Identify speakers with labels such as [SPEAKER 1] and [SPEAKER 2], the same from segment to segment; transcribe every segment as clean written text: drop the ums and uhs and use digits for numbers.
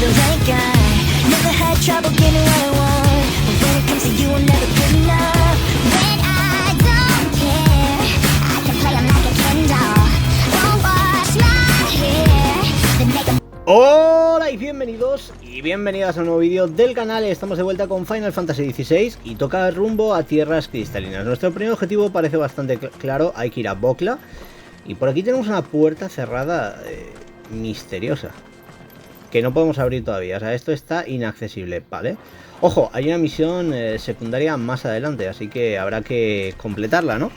[SPEAKER 1] the right guy. Never had trouble getting what I want, but when it comes to you, I'm never good enough. When I don't care, I can play 'em like a Ken doll. Won't wash my hair, then make 'em.
[SPEAKER 2] Hola y bienvenidas a un nuevo vídeo del canal. Estamos de vuelta con Final Fantasy XVI y toca rumbo a tierras cristalinas. Nuestro primer objetivo parece bastante claro, hay que ir a Bokla. Y por aquí tenemos una puerta cerrada misteriosa que no podemos abrir todavía, o sea, esto está inaccesible, ¿vale? Ojo, hay una misión secundaria más adelante, así que habrá que completarla, ¿no?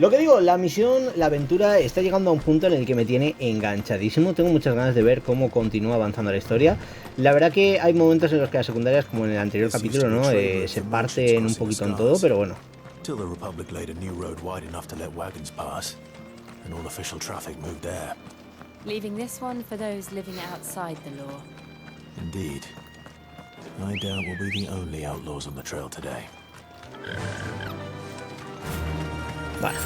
[SPEAKER 2] Lo que digo, la misión, la aventura está llegando a un punto en el que me tiene enganchadísimo. Tengo muchas ganas de ver cómo continúa avanzando la historia. La verdad que hay momentos en los que las secundarias, como en el anterior capítulo, ¿no? Se parten un poquito en todo, pero bueno.
[SPEAKER 3] Leaving this one for those living outside the law.
[SPEAKER 4] Indeed. I doubt we'll be the only outlaws on the trail today.
[SPEAKER 2] Vale.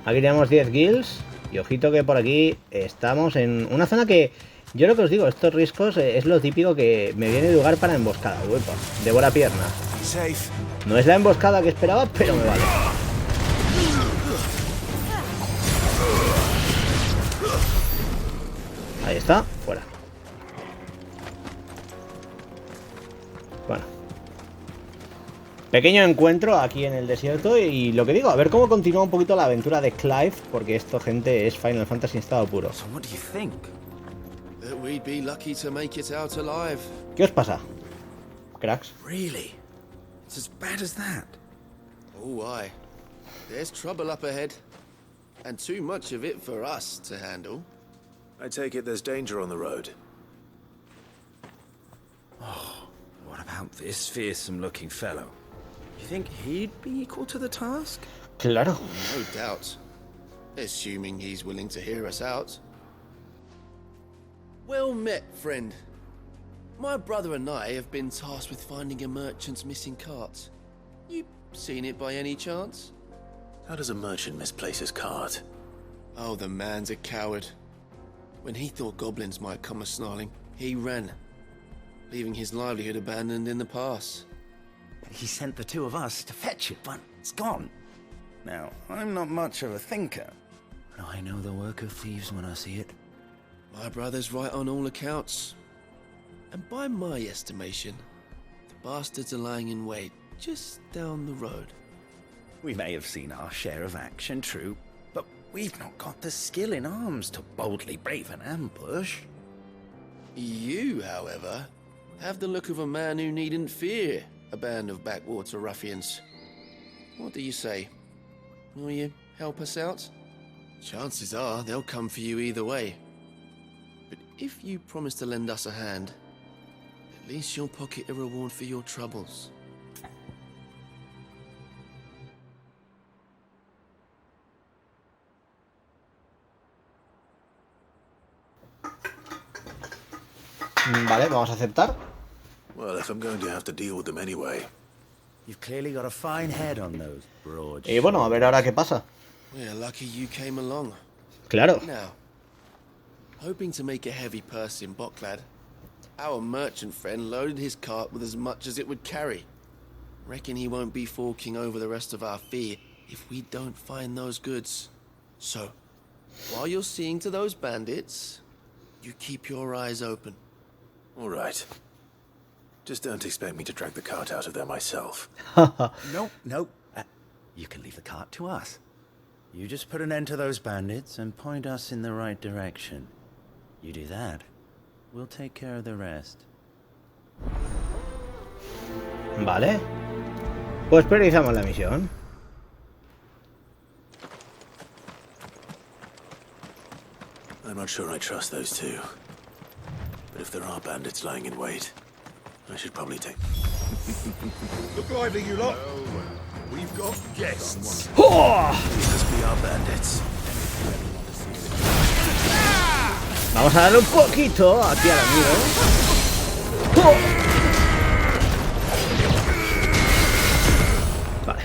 [SPEAKER 2] Aquí tenemos 10 guilds. Y ojito que por aquí estamos en una zona que, yo lo que os digo, estos riscos es lo típico que me viene de lugar para emboscada. Uepa, devora pierna. No es la emboscada que esperaba, pero me vale. Ahí está, fuera. Bueno. Pequeño encuentro aquí en el desierto y lo que digo, a ver cómo continúa un poquito la aventura de Clive, porque esto, gente, es Final Fantasy en estado puro.
[SPEAKER 5] So what do you think?
[SPEAKER 6] That we'd be lucky to make it out alive.
[SPEAKER 2] ¿Qué os pasa, cracks?
[SPEAKER 5] Really? It's as bad as that?
[SPEAKER 6] Oh, aye. There's trouble up ahead. And too much of it for us to handle.
[SPEAKER 4] I take it there's danger on the road.
[SPEAKER 5] Oh, what about this fearsome-looking fellow? You think he'd be equal to the task?
[SPEAKER 2] Claro.
[SPEAKER 6] No doubt. Assuming he's willing to hear us out. Well met, friend. My brother and I have been tasked with finding a merchant's missing cart. You seen it by any chance?
[SPEAKER 4] How does a merchant misplace his cart?
[SPEAKER 6] Oh, the man's a coward. When he thought goblins might come a-snarling, he ran, leaving his livelihood abandoned in the pass.
[SPEAKER 5] He sent the two of us to fetch it, but it's gone. Now, I'm not much of a thinker, but I know the work of thieves when I see it.
[SPEAKER 6] My brother's right on all accounts. And by my estimation, the bastards are lying in wait just down the road.
[SPEAKER 5] We may have seen our share of action, true, but we've not got the skill in arms to boldly brave an ambush.
[SPEAKER 6] You, however, have the look of a man who needn't fear a band of backwater ruffians. What do you say? Will you help us out? Chances are they'll come for you either way. But if you promise to lend us a hand, at least you'll pocket a reward for your troubles.
[SPEAKER 2] Vale, vamos a aceptar.
[SPEAKER 4] Well, if I'm going to have to deal with them anyway.
[SPEAKER 5] You've clearly got a fine head on those broad.
[SPEAKER 2] Y bueno, a ver ahora qué pasa.
[SPEAKER 6] We're lucky you came along.
[SPEAKER 2] Claro.
[SPEAKER 6] Now, hoping to make a heavy purse in Boklad, our merchant friend loaded his cart with as much as it would carry. Reckon he won't be forking over the rest of our fee if we don't find those goods. So, while you're seeing to those bandits, you keep your eyes open.
[SPEAKER 4] All right. Just don't expect me to drag the cart out of there myself.
[SPEAKER 5] No. You can leave the cart to us. You just put an end to those bandits and point us in the right direction. You do that, we'll take care of the rest.
[SPEAKER 2] Vale. Pues priorizamos la misión.
[SPEAKER 4] I'm not sure I trust those two. But if there are bandits lying in wait, I should probably take...
[SPEAKER 7] Look lively, you lot. We've got guests.
[SPEAKER 4] These must be our bandits.
[SPEAKER 2] Vamos a darle un poquito aquí al amigo. Vale.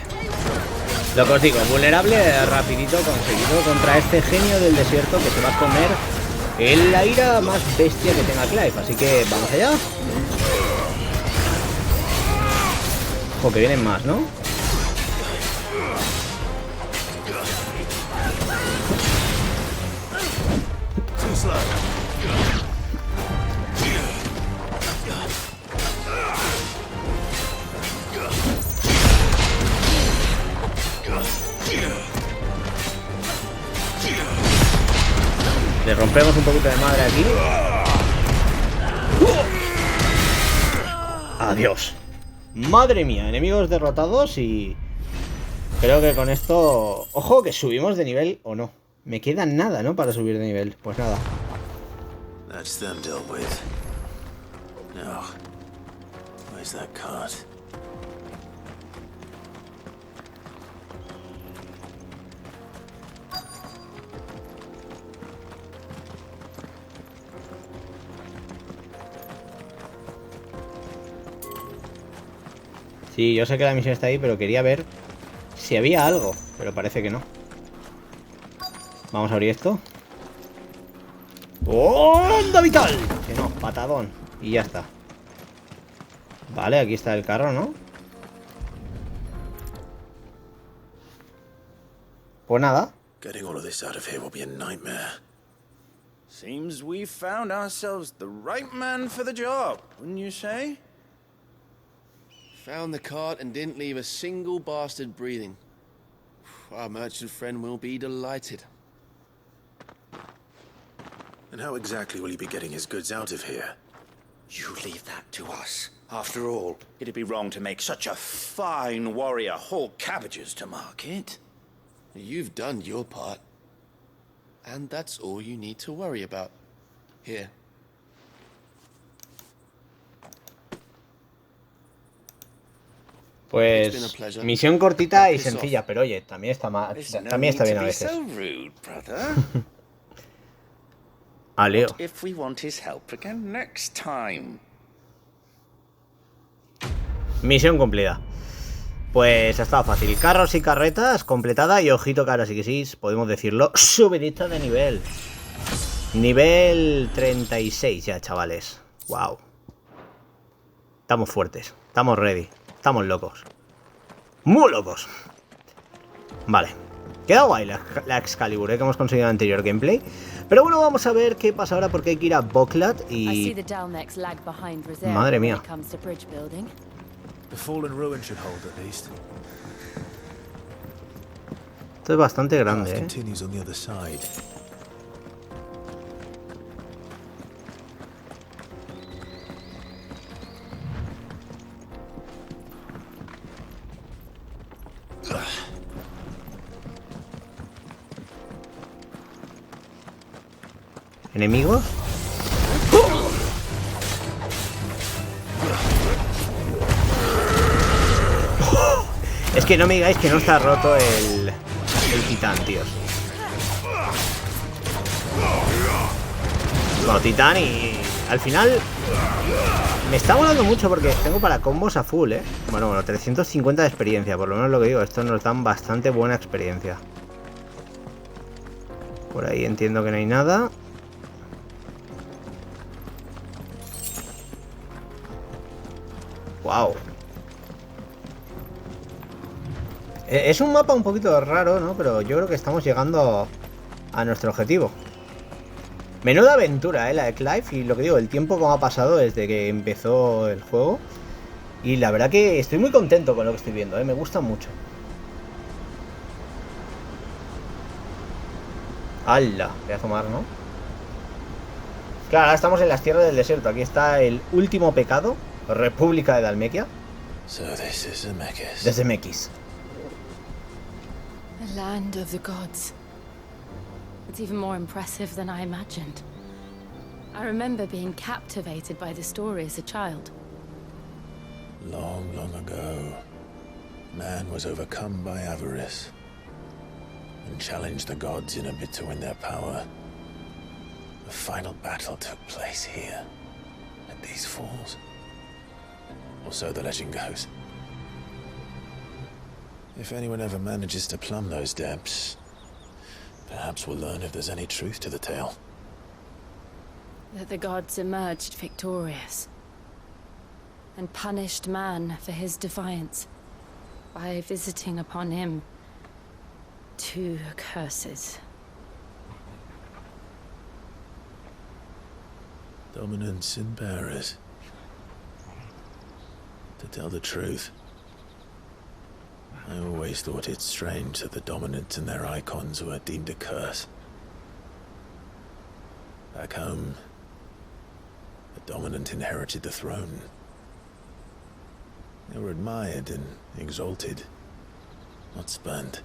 [SPEAKER 2] Lo que os digo, vulnerable, rapidito conseguido contra este genio del desierto que se va a comer la ira más bestia que tenga Clive, así que vamos allá. Ojo, que vienen más, ¿no? Le rompemos un poquito de madre aquí. Adiós. Madre mía, enemigos derrotados y... creo que con esto... Ojo, que subimos de nivel o no. Me queda nada, ¿no? Para subir de nivel. Pues nada.
[SPEAKER 4] That's them dealt with. Now, where's that cart?
[SPEAKER 2] Sí, yo sé que la misión está ahí, pero quería ver si había algo. Pero parece que no. Vamos a abrir esto. ¡Onda vital! Que no, patadón. Y ya está. Vale, aquí está el carro, ¿no? Pues nada.
[SPEAKER 4] Getting all of this out of here will be a nightmare.
[SPEAKER 5] Seems we found ourselves the right man for the job, wouldn't you say?
[SPEAKER 6] Found the cart and didn't leave a single bastard breathing. Our merchant friend will be delighted.
[SPEAKER 4] And how exactly will he be getting his goods out of here?
[SPEAKER 5] You leave that to us. After all, it'd be wrong to make such a fine warrior haul cabbages to market.
[SPEAKER 6] You've done your part. And that's all you need to worry about. Here.
[SPEAKER 2] Pues misión cortita y sencilla, pero oye, también está bien a veces. Aleo. Misión cumplida. Pues ha estado fácil. Carros y carretas completada y ojito que ahora sí que sí, podemos decirlo, subidita de nivel. Nivel 36 ya, chavales. Wow. Estamos fuertes, estamos ready. Estamos locos. Muy locos. Vale. Queda guay la Excalibur, que hemos conseguido en el anterior gameplay. Pero bueno, vamos a ver qué pasa ahora porque hay que ir a Boklat y... Madre mía. Esto es bastante grande, ¿eh? ¿Enemigos? Es que no me digáis que no está roto el titán, tíos. Bueno, titán y al final me está molando mucho porque tengo para combos a full, ¿eh? Bueno, 350 de experiencia, por lo menos lo que digo. Estos nos dan bastante buena experiencia. Por ahí entiendo que no hay nada. Wow. Es un mapa un poquito raro, ¿no? Pero yo creo que estamos llegando a nuestro objetivo. Menuda aventura, la de Clive. Y lo que digo, el tiempo como ha pasado desde que empezó el juego. Y la verdad que estoy muy contento con lo que estoy viendo, me gusta mucho. ¡Hala! Pedazo mar, ¿no? Claro, ahora estamos en las tierras del desierto. Aquí está el último pecado. República de Dhalmekia. Desde Mekis.
[SPEAKER 3] The land of the gods. It's even more impressive than I imagined. I remember being captivated by the story as a child.
[SPEAKER 4] Long, long ago, man was overcome by avarice and challenged the gods in a bid to win their power. The final battle took place here, at these falls. Or so the legend goes. If anyone ever manages to plumb those depths, perhaps we'll learn if there's any truth to the tale.
[SPEAKER 3] that the gods emerged victorious and punished man for his defiance by visiting upon him 2 curses.
[SPEAKER 4] Dominants and bearers. To tell the truth, I always thought it strange that the dominants and their icons were deemed a curse. Back home, the dominant inherited the throne. They were admired and exalted, not spurned.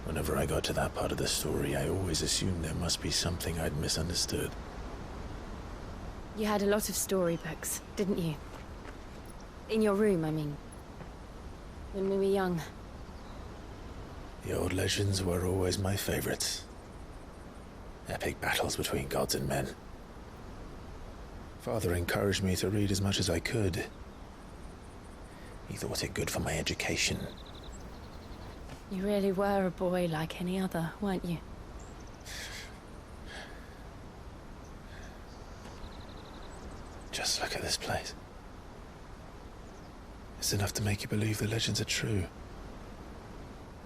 [SPEAKER 4] Whenever I got to that part of the story, I always assumed there must be something I'd misunderstood.
[SPEAKER 3] You had a lot of storybooks, didn't you? In your room, I mean. When we were young.
[SPEAKER 4] The old legends were always my favorites. Epic battles between gods and men. Father encouraged me to read as much as I could. He thought it good for my education.
[SPEAKER 3] You really were a boy like any other, weren't you?
[SPEAKER 4] Just look at this place. It's enough to make you believe the legends are true.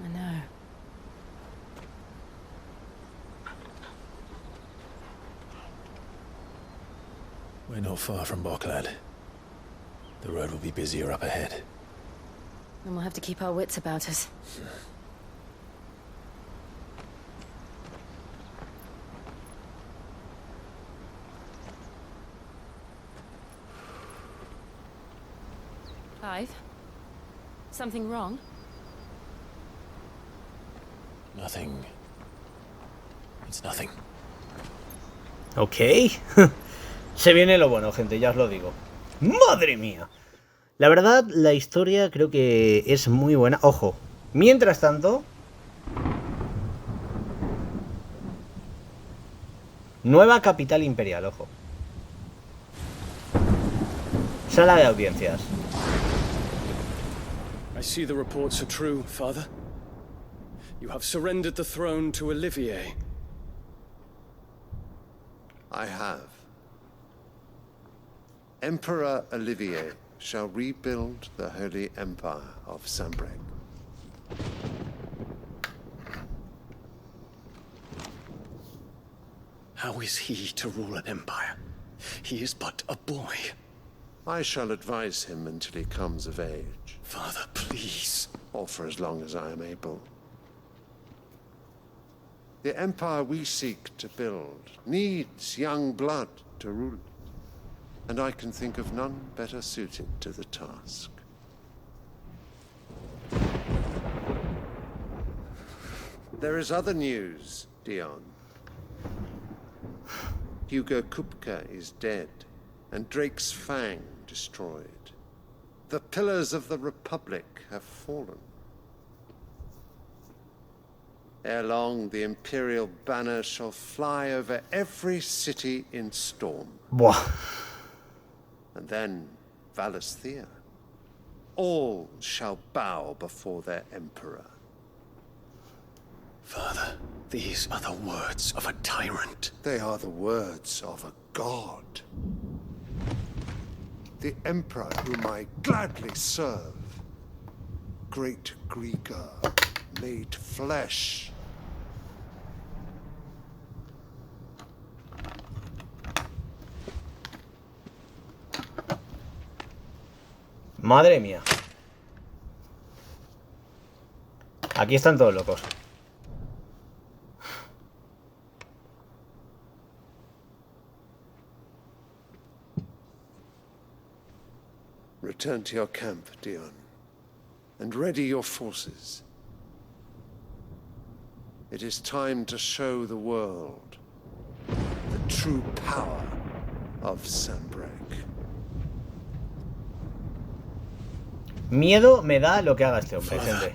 [SPEAKER 3] I know.
[SPEAKER 4] We're not far from Boklad. The road will be busier up ahead.
[SPEAKER 3] And we'll have to keep our wits about us. Clive? Something wrong?
[SPEAKER 4] Nothing. It's nothing.
[SPEAKER 2] Ok. Se viene lo bueno, gente, ya os lo digo. ¡Madre mía! La verdad, la historia creo que es muy buena. Ojo, mientras tanto... Nueva capital imperial, ojo. Sala de audiencias.
[SPEAKER 8] I see the reports are true, Father. You have surrendered the throne to Olivier.
[SPEAKER 9] I have. Emperor Olivier shall rebuild the Holy Empire of Sanbreque.
[SPEAKER 8] How is he to rule an empire? He is but a boy.
[SPEAKER 9] I shall advise him until he comes of age,
[SPEAKER 8] Father, please.
[SPEAKER 9] or for as long as I am able. The empire we seek to build needs young blood to rule it, and I can think of none better suited to the task. There is other news, Dion. Hugo Kupka is dead, and Drake's Fang destroyed. The pillars of the Republic have fallen. Ere long, the Imperial banner shall fly over every city in Storm.
[SPEAKER 2] Buah.
[SPEAKER 9] And then Valisthea. All shall bow before their Emperor.
[SPEAKER 8] Father, these are the words of a tyrant.
[SPEAKER 9] They are the words of a god. The Emperor whom I gladly serve. Great Grieger, made flesh.
[SPEAKER 2] Madre mía. Aquí están todos locos.
[SPEAKER 9] Return to your camp, Dion, and ready your forces. It is time to show the world the true power of Sanbreque.
[SPEAKER 2] Miedo me da lo que haga este hombre, gente.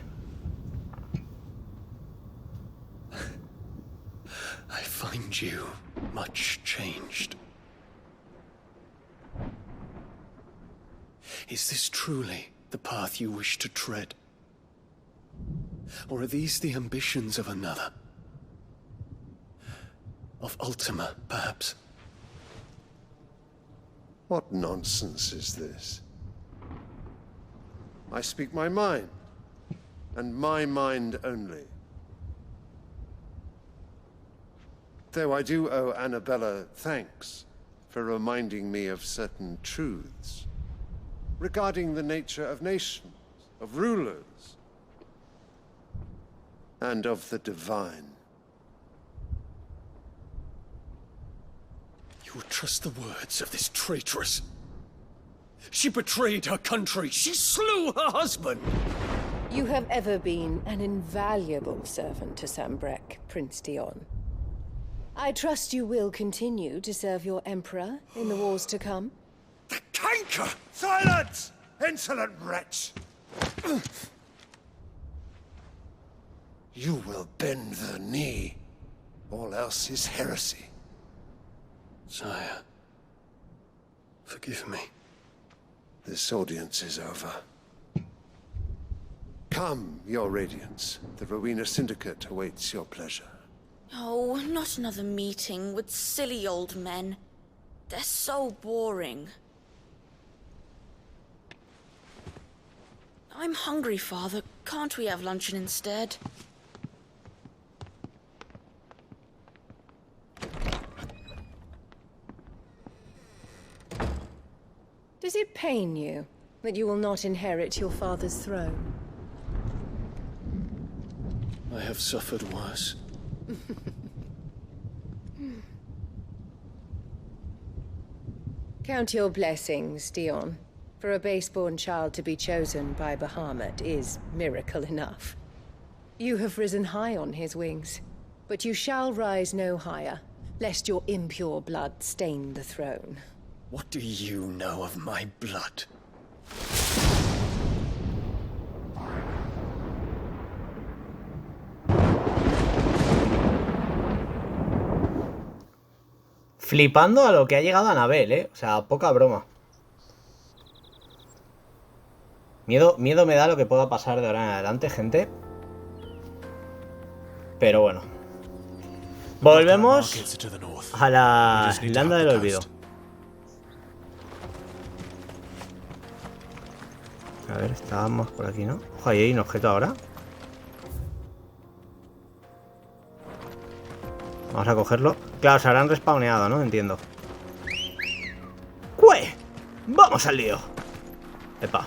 [SPEAKER 8] I find you much changed. Is this truly the path you wish to tread? Or are these the ambitions of another? Of Ultima, perhaps?
[SPEAKER 9] What nonsense is this? I speak my mind, and my mind only. Though I do owe Annabella thanks for reminding me of certain truths regarding the nature of nations, of rulers, and of the divine.
[SPEAKER 8] You would trust the words of this traitress? She betrayed her country. She slew her husband.
[SPEAKER 10] You have ever been an invaluable servant to Sanbreque, Prince Dion. I trust you will continue to serve your Emperor in the wars to come.
[SPEAKER 9] The canker! Silence! Insolent wretch! You will bend the knee. All else is heresy.
[SPEAKER 8] Sire, forgive me.
[SPEAKER 9] This audience is over. Come, Your Radiance. The Rowena Syndicate awaits your pleasure.
[SPEAKER 11] Oh, not another meeting with silly old men. They're so boring. I'm hungry, Father. Can't we have luncheon instead?
[SPEAKER 10] Does it pain you that you will not inherit your father's throne?
[SPEAKER 8] I have suffered worse.
[SPEAKER 10] Count your blessings, Dion. For a base-born child to be chosen by Bahamut is miracle enough. You have risen high on his wings, but you shall rise no higher, lest your impure blood stain the throne.
[SPEAKER 8] What do you know of my blood?
[SPEAKER 2] Flipando a lo que ha llegado Annabelle, o sea, poca broma. Miedo me da lo que pueda pasar de ahora en adelante, gente. Pero bueno. Volvemos a la Landa del Olvido. A ver, estábamos por aquí, ¿no? Ojo, ahí hay un objeto ahora. Vamos a cogerlo. Claro, se habrán respawneado, ¿no? Entiendo. ¡Cue! ¡Vamos al lío! Epa.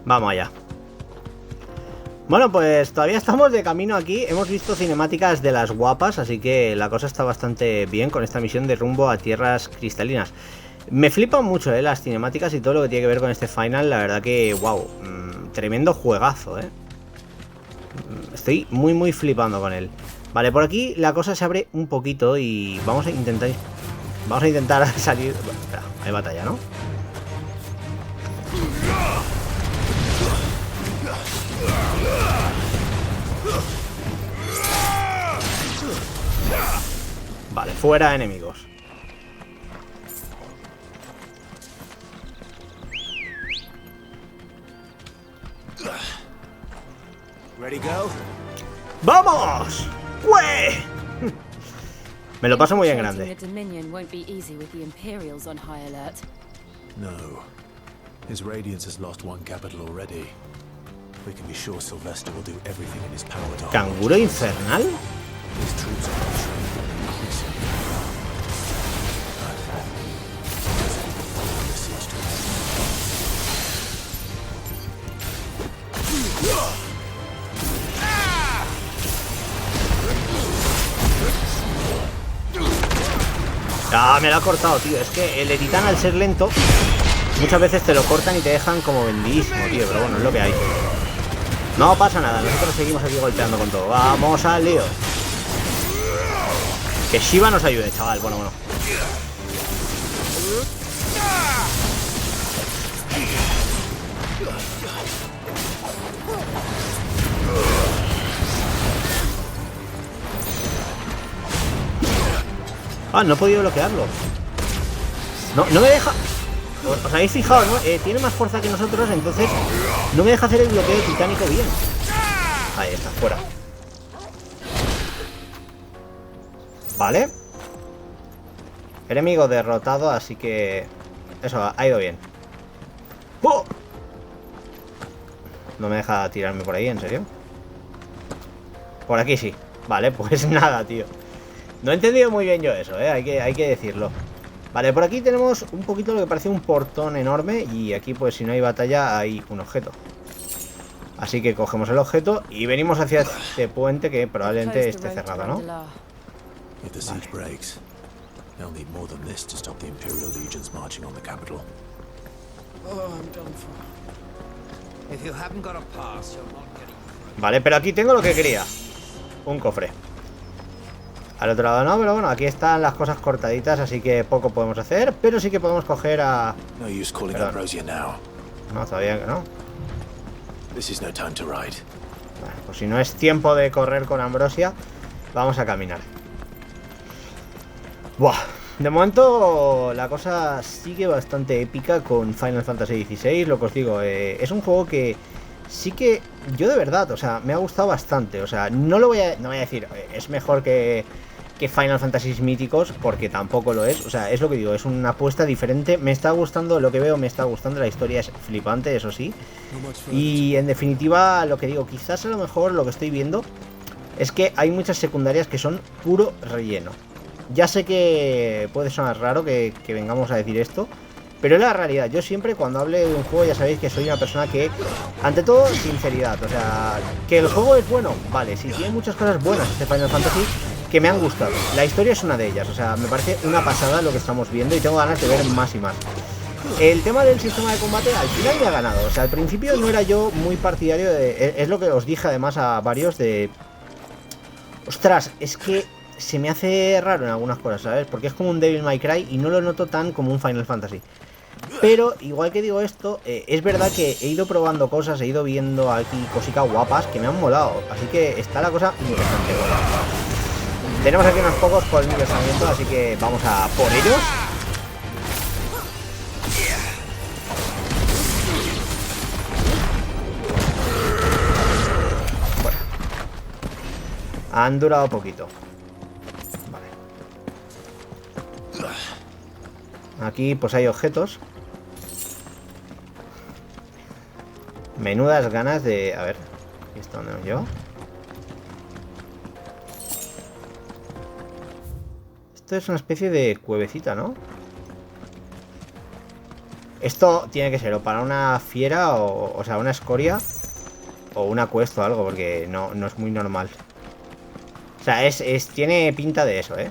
[SPEAKER 2] Vamos allá. Bueno, pues todavía estamos de camino aquí. Hemos visto cinemáticas de las guapas, así que la cosa está bastante bien con esta misión de rumbo a tierras cristalinas. Me flipan mucho las cinemáticas y todo lo que tiene que ver con este final. La verdad que, wow, tremendo juegazo, Estoy muy flipando con él. Vale, por aquí la cosa se abre un poquito y vamos a intentar salir. Bueno, espera, hay batalla, ¿no? Vale, fuera enemigos.
[SPEAKER 5] Ready go?
[SPEAKER 2] ¡Vamos! ¡Güey! Me lo paso muy en grande.
[SPEAKER 4] No. His Radiance has lost one capital already. We can be sure Sylvester will do everything in his power to
[SPEAKER 2] ¿Canguro infernal?
[SPEAKER 4] His troops are increasing.
[SPEAKER 2] Ah, me lo ha cortado, tío. Es que el Eritán, al ser lento, muchas veces te lo cortan y te dejan como vendidísimo, tío. Pero bueno, es lo que hay. No pasa nada, nosotros seguimos aquí golpeando con todo. Vamos al lío. Que Shiva nos ayude, chaval. Bueno. Ah, no he podido bloquearlo. No me deja... ¿Os habéis fijado, no? Tiene más fuerza que nosotros, entonces no me deja hacer el bloqueo titánico bien. Ahí está, fuera. Vale. Enemigo derrotado, así que... Eso, ha ido bien. ¡Oh! No me deja tirarme por ahí, ¿en serio? Por aquí sí. Vale, pues nada, tío. No he entendido muy bien yo eso, hay que decirlo. Vale, por aquí tenemos un poquito lo que parece un portón enorme. Y aquí pues si no hay batalla hay un objeto. Así que cogemos el objeto y venimos hacia este puente que probablemente esté cerrado, ¿no?
[SPEAKER 4] If the siege breaks, they'll need more than this to stop the Imperial legions marching on the capital.
[SPEAKER 12] Oh, I'm done for. If you haven't got a pass, you're not getting.
[SPEAKER 2] Vale, pero aquí tengo lo que quería. Un cofre. Al otro lado no, pero bueno, aquí están las cosas cortaditas, así que poco podemos hacer, pero sí que podemos coger a...
[SPEAKER 4] No use calling Ambrosia now.
[SPEAKER 2] No, todavía no.
[SPEAKER 4] This is no time to ride.
[SPEAKER 2] Bueno, pues si no es tiempo de correr con Ambrosia, vamos a caminar. Buah, de momento la cosa sigue bastante épica con Final Fantasy XVI, lo que os digo, es un juego que sí que yo de verdad, o sea, me ha gustado bastante, o sea, no voy a decir, es mejor que Final Fantasy míticos, porque tampoco lo es, o sea, es lo que digo, es una apuesta diferente, me está gustando lo que veo, me está gustando, la historia es flipante, eso sí, y en definitiva, lo que digo, quizás a lo mejor lo que estoy viendo es que hay muchas secundarias que son puro relleno. Ya sé que puede sonar raro que vengamos a decir esto, pero es la realidad. Yo siempre cuando hable de un juego ya sabéis que soy una persona que, ante todo, sinceridad. O sea, que el juego es bueno, vale, sí, tiene muchas cosas buenas este Final Fantasy que me han gustado. La historia es una de ellas, o sea, me parece una pasada lo que estamos viendo y tengo ganas de ver más y más. El tema del sistema de combate al final me ha ganado. O sea, al principio no era yo muy partidario de... Es lo que os dije además a varios de... Ostras, es que se me hace raro en algunas cosas, ¿sabes? Porque es como un Devil May Cry y no lo noto tan como un Final Fantasy. Pero, igual que digo esto, es verdad que he ido probando cosas, he ido viendo aquí cositas guapas que me han molado. Así que está la cosa interesante. Tenemos aquí unos pocos colmillos también, así que vamos a por ellos. Bueno, han durado poquito. Vale. Aquí pues hay objetos. Menudas ganas de... A ver, ¿aquí está donde nos lleva? Esto es una especie de cuevecita, ¿no? Esto tiene que ser o para una fiera o sea, una escoria o una cuesta o algo, porque no es muy normal. O sea, tiene pinta de eso, ¿eh?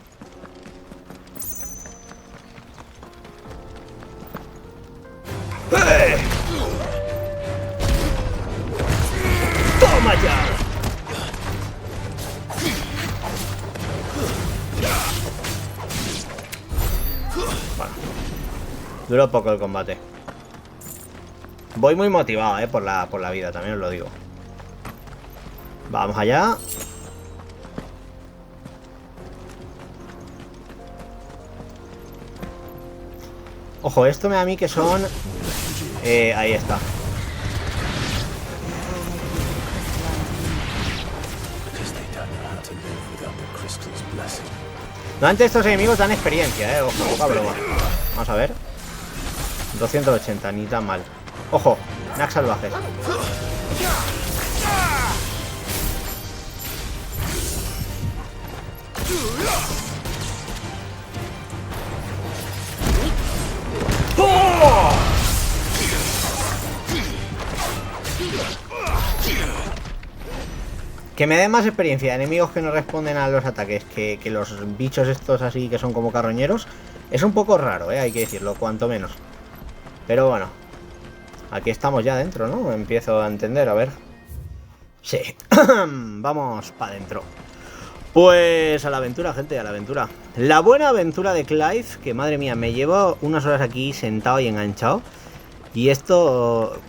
[SPEAKER 2] ¡Toma ya! Bueno, duró poco el combate. Voy muy motivado, por la vida, también os lo digo. Vamos allá. Ojo, esto me da a mí que son... ahí está. Normalmente estos enemigos dan experiencia, ojo, poca broma. Vamos a ver. 280, ni tan mal. Ojo, Nax salvajes. ¡Oh! Que me den más experiencia, enemigos que no responden a los ataques que los bichos estos así que son como carroñeros. Es un poco raro, hay que decirlo, cuanto menos. Pero bueno, aquí estamos ya dentro, ¿no? Empiezo a entender, a ver. Sí, vamos para adentro. Pues a la aventura, gente, a la aventura. La buena aventura de Clive, que madre mía, me llevo unas horas aquí sentado y enganchado. Y esto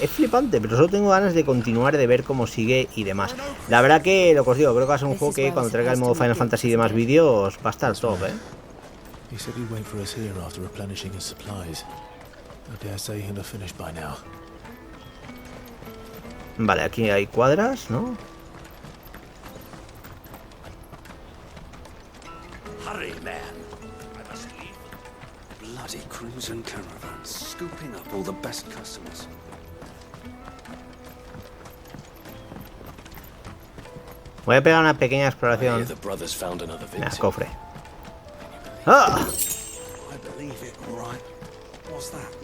[SPEAKER 2] es flipante, pero solo tengo ganas de continuar, de ver cómo sigue y demás. La verdad que, lo que os digo, creo que va a ser un juego que cuando traiga el modo Final Fantasy y demás vídeos va a estar top,
[SPEAKER 4] He said he'd wait for us here after replenishing his supplies. I dare say he'll have finished by now.
[SPEAKER 2] Vale, aquí hay cuadras, ¿no?
[SPEAKER 8] Hurry, man. I must leave. Bloody crimson caravan, scooping up all the best customers.
[SPEAKER 2] Voy a pegar una pequeña exploración.
[SPEAKER 8] The brothers found another
[SPEAKER 2] Nah,
[SPEAKER 8] victim.
[SPEAKER 2] cofre. ¡Ah!
[SPEAKER 8] I believe it, all right. What's that?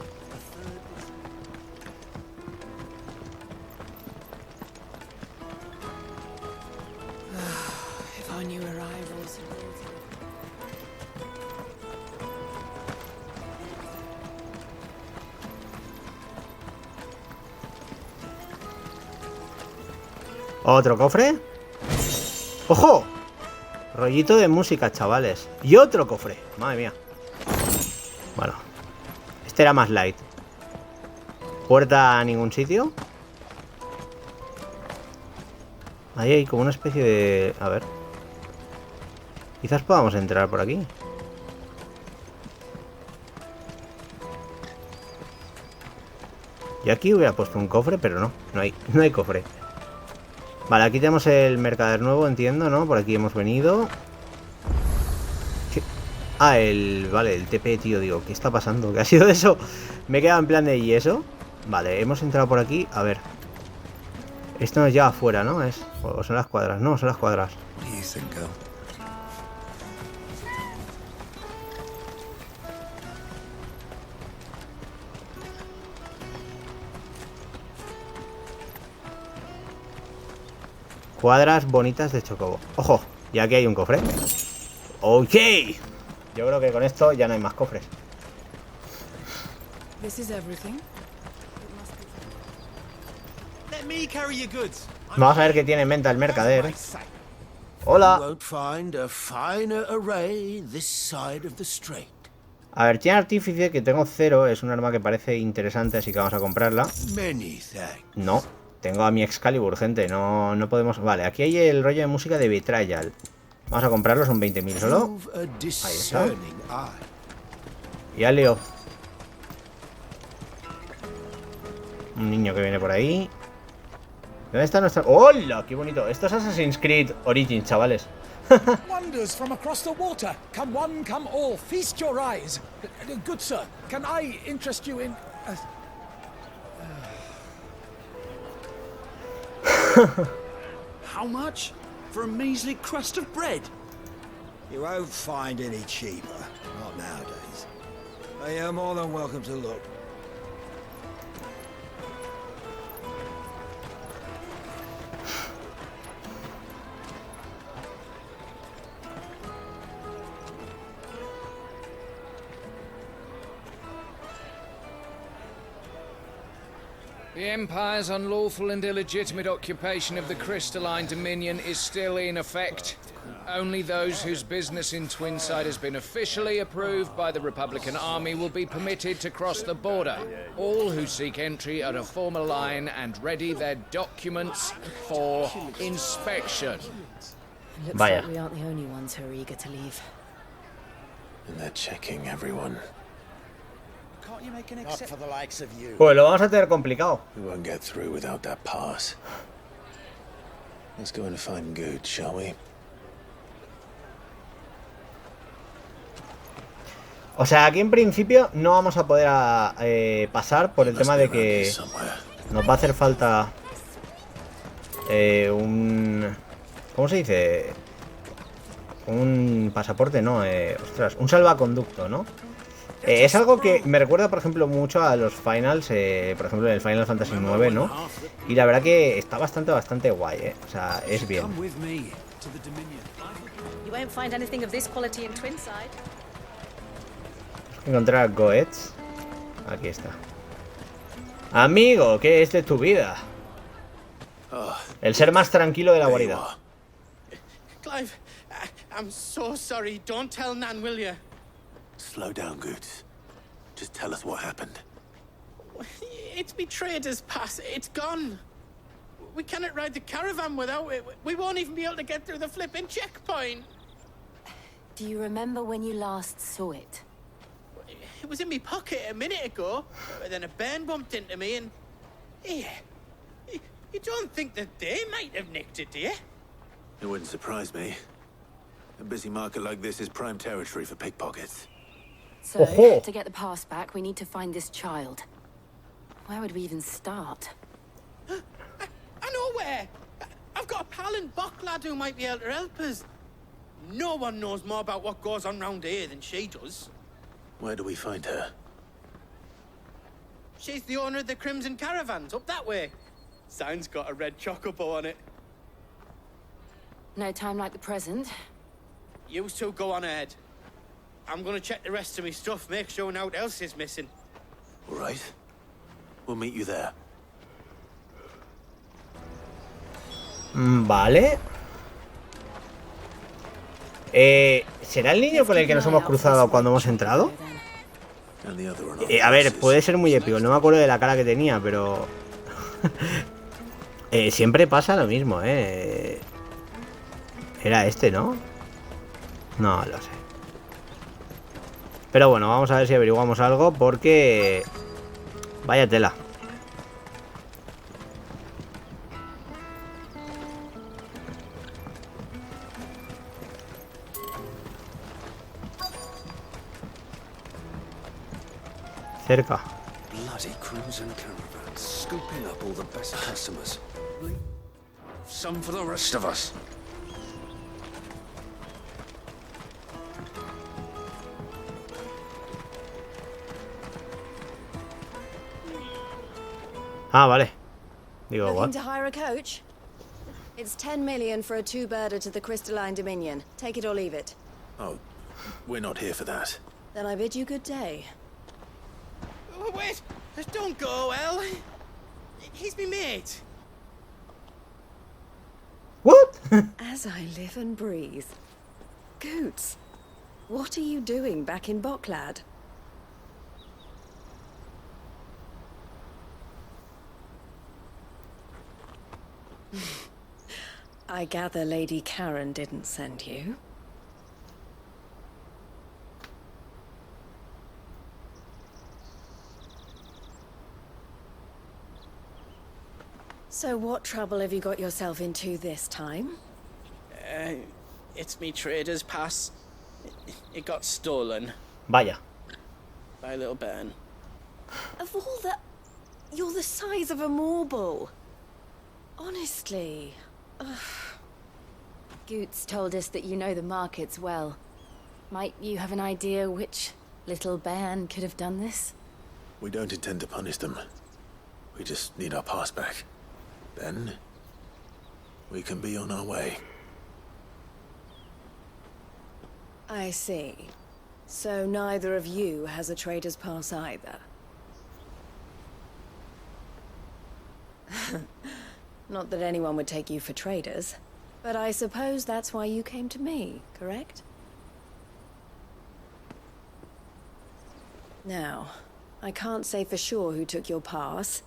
[SPEAKER 3] If our new arrivals had
[SPEAKER 2] ¿Otro cofre? ¡Ojo! Rollito de música, chavales. Y otro cofre. Madre mía. Bueno. Este era más light. Puerta a ningún sitio. Ahí hay como una especie de... A ver. Quizás podamos entrar por aquí. Y aquí hubiera puesto un cofre, pero no. No hay cofre. Vale, aquí tenemos el mercader nuevo, entiendo, ¿no? Por aquí hemos venido. ¿Qué? Ah, Vale, el TP, tío, digo, ¿qué está pasando? ¿Qué ha sido eso? Me he quedado en plan de ¿y eso? Vale, hemos entrado por aquí, a ver. Esto nos lleva afuera, ¿no? O son las cuadras, no, son las cuadras. Cuadras bonitas de Chocobo. ¡Ojo! Y aquí hay un cofre. ¡Ok! Yo creo que con esto ya no hay más cofres.
[SPEAKER 3] This is everything.
[SPEAKER 12] Let me carry your goods.
[SPEAKER 2] Vamos a ver qué tiene en venta el mercader. Hola.
[SPEAKER 8] You won't find a finer array this side of the strait.
[SPEAKER 2] A ver, tiene artífice, que tengo 0. Es un arma que parece interesante, así que vamos a comprarla.
[SPEAKER 8] Many thanks.
[SPEAKER 2] No, tengo a mi Excalibur, gente. No podemos... Vale, aquí hay el rollo de música de Betrayal. Vamos a comprarlo, son 20.000 solo. Ahí está. Y al Leo. Un niño que viene por ahí. ¿Dónde está nuestra...? ¡Hola! ¡Qué bonito! Esto es Assassin's Creed Origins, chavales.
[SPEAKER 13] Wonders from across the water. Come one, come all. Feast your eyes. Good sir, can I interest you in...
[SPEAKER 8] How much? For a measly crust of bread?
[SPEAKER 12] You won't find any cheaper. Not nowadays. You're more than welcome to look.
[SPEAKER 14] The Empire's unlawful and illegitimate occupation of the Crystalline Dominion is still in effect. Only those whose business in Twinside has been officially approved by the Republican Army will be permitted to cross the border. All who seek entry are to form a line and ready their documents for inspection.
[SPEAKER 3] Looks
[SPEAKER 2] Vaya.
[SPEAKER 3] like we aren't the only ones who are eager to leave.
[SPEAKER 4] And they're checking everyone.
[SPEAKER 12] Can't you make an exception? Not for the likes of you.
[SPEAKER 2] Pues lo vamos a tener complicado.
[SPEAKER 4] We won't get through without that pass. Let's go and find Good, shall we?
[SPEAKER 2] O sea, aquí en principio no vamos a poder pasar por el tema de que nos va a hacer falta un... ¿Cómo se dice? Un pasaporte, no, ostras, un salvaconducto, ¿no? Es algo que me recuerda, por ejemplo, mucho a los finals, por ejemplo, en el Final Fantasy IX, ¿no? Y la verdad que está bastante guay, ¿eh? O sea, es bien.
[SPEAKER 15] You won't find anything of this quality in Twinside.
[SPEAKER 2] Encontrar a Goetz. Aquí está. Amigo, ¿qué es de tu vida? El ser más tranquilo de la guarida.
[SPEAKER 16] Clive, I'm so sorry. Don't tell Nan, will you?
[SPEAKER 4] Slow down, Goods. Just tell us what happened.
[SPEAKER 16] It's betrayed us, Pass. It's gone. We cannot ride the caravan without it. We won't even be able to get through the flipping checkpoint.
[SPEAKER 3] Do you remember when you last saw it?
[SPEAKER 16] It was in my pocket a minute ago, and then a bairn bumped into me and... Here. You don't think that they might have nicked it, do you?
[SPEAKER 4] It wouldn't surprise me. A busy market like this is prime territory for pickpockets.
[SPEAKER 3] So, to get the pass back, we need to find this child. Where would we even start?
[SPEAKER 16] I know where! I've got a pal in Bocklad who might be able to help us. No one knows more about what goes on round here than she does.
[SPEAKER 4] Where do we find her?
[SPEAKER 16] She's the owner of the Crimson Caravans, up that way. Sign's got a red chocobo on it.
[SPEAKER 3] No time like the present.
[SPEAKER 16] You two go on ahead. I'm gonna check the rest of my stuff, make sure nothing else is missing.
[SPEAKER 4] All right. We'll meet you there.
[SPEAKER 2] Vale. ¿Será el niño con el que nos hemos cruzado cuando hemos entrado? A ver, puede ser muy épico. No me acuerdo de la cara que tenía, pero... siempre pasa lo mismo, Era este, ¿no? No lo sé. Pero bueno, vamos a ver si averiguamos algo, porque... Vaya tela. Cerca.
[SPEAKER 8] Bloody Crimson Caravans, scooping up all the best customers. Some for the rest of us.
[SPEAKER 2] Ah, vale. Digo,
[SPEAKER 10] Looking
[SPEAKER 2] what?
[SPEAKER 10] to hire a coach? It's 10 million for a two-birder to the Crystalline Dominion. Take it or leave it.
[SPEAKER 4] Oh, we're not here for that.
[SPEAKER 10] Then I bid you good day.
[SPEAKER 16] Oh, wait! Don't go, El. He's me mate.
[SPEAKER 2] What?
[SPEAKER 10] As I live and breathe. Goots, what are you doing back in Bocklad? I gather Lady Karen didn't send you. So what trouble have you got yourself into this time?
[SPEAKER 16] It's me trader's pass. It got stolen.
[SPEAKER 2] Vaya.
[SPEAKER 16] By a little bairn.
[SPEAKER 10] Of all the... You're the size of a marble. Honestly. Ugh.
[SPEAKER 3] Goots told us that you know the markets well. Might you have an idea which little bairn could have done this?
[SPEAKER 4] We don't intend to punish them. We just need our pass back. Then, we can be on our way.
[SPEAKER 10] I see. So neither of you has a trader's pass either. Not that anyone would take you for traders, but I suppose that's why you came to me, correct? Now, I can't say for sure who took your pass,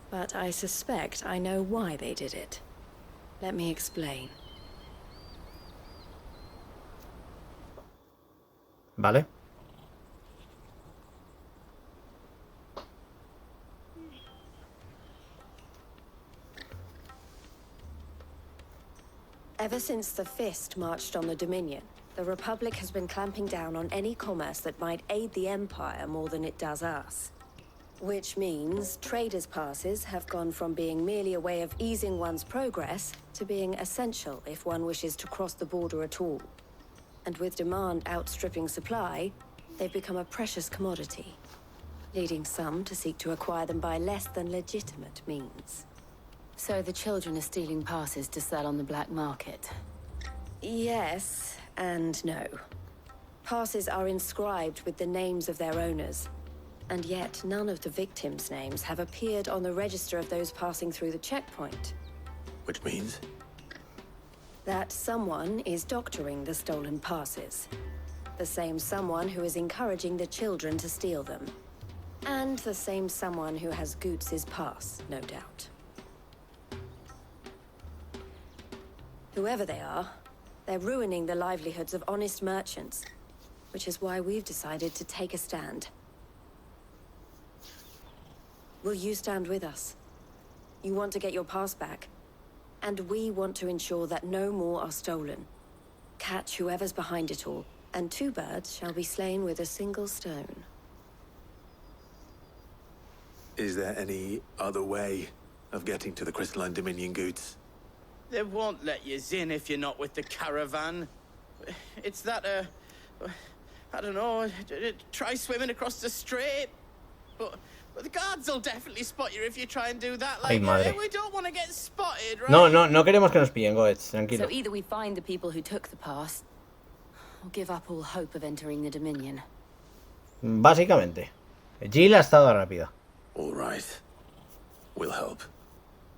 [SPEAKER 10] but I suspect I know why they did it. Let me explain.
[SPEAKER 2] Vale.
[SPEAKER 10] Ever since the Fist marched on the Dominion, the Republic has been clamping down on any commerce that might aid the Empire more than it does us. Which means traders' passes have gone from being merely a way of easing one's progress to being essential if one wishes to cross the border at all. And with demand outstripping supply, they've become a precious commodity, leading some to seek to acquire them by less than legitimate means.
[SPEAKER 3] So the children are stealing passes to sell on the black market?
[SPEAKER 10] Yes and no. Passes are inscribed with the names of their owners, and yet none of the victims' names have appeared on the register of those passing through the checkpoint.
[SPEAKER 4] Which means?
[SPEAKER 10] That someone is doctoring the stolen passes. The same someone who is encouraging the children to steal them. And the same someone who has Goots' pass, no doubt. Whoever they are,
[SPEAKER 3] They're ruining the livelihoods of honest merchants, which is why we've decided to take a stand. Will you stand with us? You want to get your pass back, and we want to ensure that no more are stolen. Catch whoever's behind it all, and 2 birds shall be slain with a single stone.
[SPEAKER 4] Is there any other way of getting to the Crystalline Dominion goods?
[SPEAKER 16] They won't let you in if you're not with the caravan. It's that, I don't know, try swimming across the strait. But the guards will definitely spot you if you try and do that. Like, we don't want to get spotted, right?
[SPEAKER 2] No queremos que nos pillen, Goetz, tranquilo.
[SPEAKER 3] So either we find the people who took the pass, or give up all hope of entering the Dominion.
[SPEAKER 2] Básicamente. Jill ha estado rápida.
[SPEAKER 4] All right. We'll help.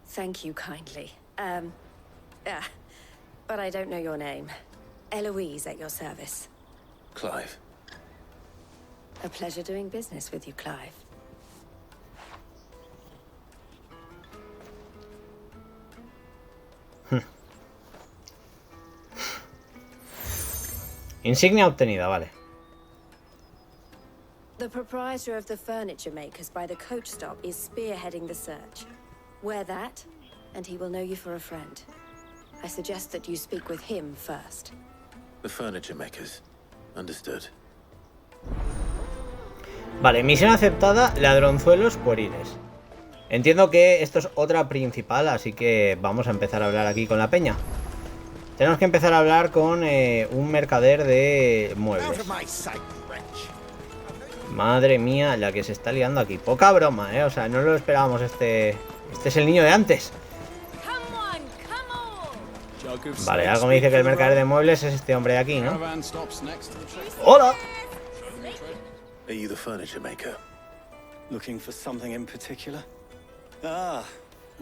[SPEAKER 3] Thank you kindly. But I don't know your name. Eloise at your service.
[SPEAKER 4] Clive.
[SPEAKER 3] A pleasure doing business with you, Clive.
[SPEAKER 2] Insignia obtenida, vale.
[SPEAKER 3] The proprietor of the furniture makers by the coach stop is spearheading the search. Wear that, and he will know you for a friend. I suggest that you speak with him first.
[SPEAKER 4] The furniture makers. Understood.
[SPEAKER 2] Vale, misión aceptada, ladronzuelos pueriles. Entiendo que esto es otra principal, así que vamos a empezar a hablar aquí con la peña. Tenemos que empezar a hablar con un mercader de muebles. Madre mía, la que se está liando aquí. Poca broma, o sea, no lo esperábamos. Este es el niño de antes. Vale, algo me dice que el mercader de muebles es este hombre de aquí, ¿no? ¡Hola!
[SPEAKER 4] Are you the furniture maker?
[SPEAKER 17] Looking for something in particular? Ah,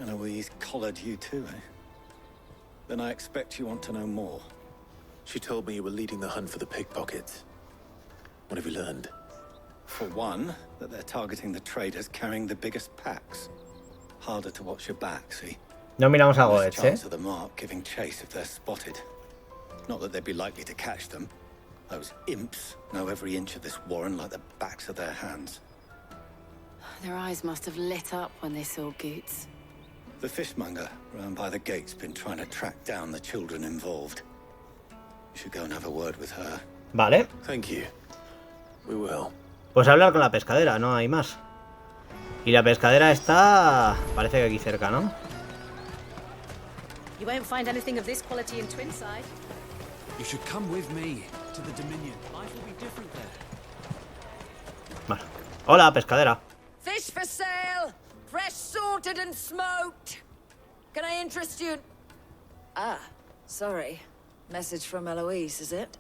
[SPEAKER 17] Eloise collared you too, eh? Then I expect you want to know more.
[SPEAKER 4] She told me you were leading the hunt for the pickpockets. What have you learned?
[SPEAKER 17] For one, that they're targeting the traders carrying the biggest packs. Harder to watch your back, see?
[SPEAKER 2] No miramos a Goetz,
[SPEAKER 17] chance of the mark giving chase if they're spotted. Not that they'd be likely to catch them. Those imps know every inch of this warren like the backs of their hands.
[SPEAKER 3] Their eyes must have lit up when they saw Goots.
[SPEAKER 17] The fishmonger round by the gate's been trying to track down the children involved. You should go and have a word with her.
[SPEAKER 2] Vale.
[SPEAKER 4] Thank you. We will.
[SPEAKER 2] Pues hablar con la pescadera, no hay más. Y la pescadera está... parece que aquí cerca, ¿no?
[SPEAKER 15] You won't find anything of this quality in Twinside.
[SPEAKER 8] You should come with me to the Dominion. Life will be different there.
[SPEAKER 2] Vale. Hola, pescadera.
[SPEAKER 18] Fish for sale! Fresh sorted and smoked! Can I interest you? Ah, sorry. Message from Eloise, is it?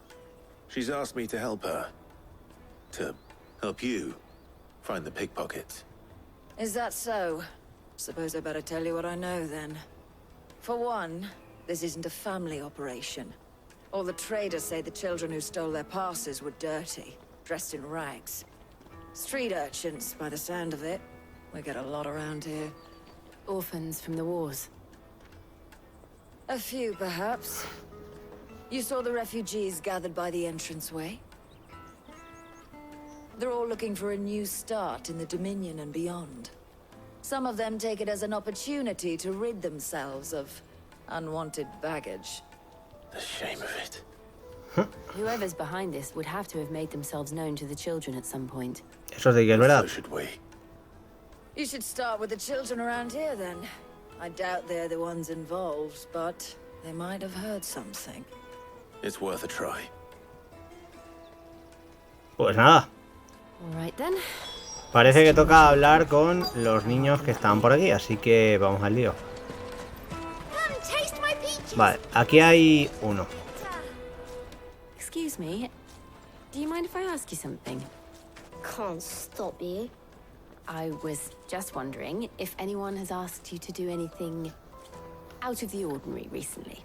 [SPEAKER 4] She's asked me to help her. To help you find the pickpockets.
[SPEAKER 18] Is that so? Suppose I better tell you what I know, then. For one, this isn't a family operation. All the traders say the children who stole their passes were dirty, dressed in rags. Street urchins, by the sound of it. We get a lot around here.
[SPEAKER 3] Orphans from the wars.
[SPEAKER 18] A few, perhaps. You saw the refugees gathered by the entranceway? They're all looking for a new start in the Dominion and beyond. Some of them take it as an opportunity to rid themselves of unwanted baggage.
[SPEAKER 4] The shame of it.
[SPEAKER 3] Whoever's behind this would have to have made themselves known to the children at some point.
[SPEAKER 2] Eso sí que es verdad.
[SPEAKER 4] So should we.
[SPEAKER 18] You should start with the children around here, then. I doubt they're the ones involved, but they might have heard something.
[SPEAKER 4] It's worth a try.
[SPEAKER 2] Pues nada.
[SPEAKER 3] All right, then.
[SPEAKER 2] Parece que toca hablar con los niños que están por aquí, así que vamos al lío. Vale, aquí hay uno.
[SPEAKER 3] Excuse me, do you mind if I ask you something?
[SPEAKER 1] Can't stop you.
[SPEAKER 3] I was just wondering if anyone has asked you to do anything out of the ordinary recently.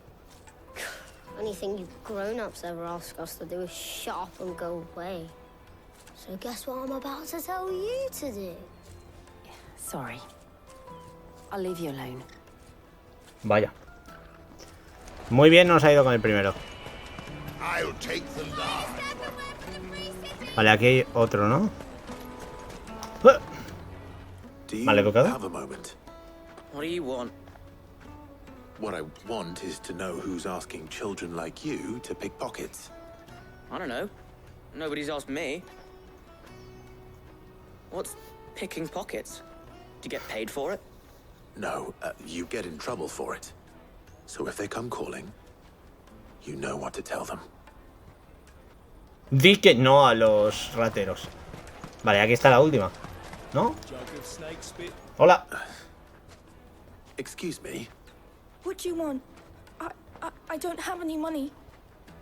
[SPEAKER 1] Anything you grown-ups ever ask us to do is shut up and go away. So guess what I'm about to tell you to do?
[SPEAKER 3] Sorry. I'll leave you alone.
[SPEAKER 2] Vaya. Muy bien nos ha ido con el primero.
[SPEAKER 7] I'll take the large.
[SPEAKER 2] Vale, aquí hay otro, ¿no? Vale, tocado.
[SPEAKER 4] Have a moment.
[SPEAKER 16] What do you want?
[SPEAKER 4] What I want is to know who's asking children like you to pick pockets.
[SPEAKER 16] I don't know. Nobody's asked me. What's picking pockets? Do you get paid for it?
[SPEAKER 4] No, you get in trouble for it. So if they come calling, you know what to tell them.
[SPEAKER 2] Di que no a los rateros. Vale, aquí está la última. ¿No? Hola.
[SPEAKER 4] Excuse me.
[SPEAKER 19] What do you want? I don't have any money.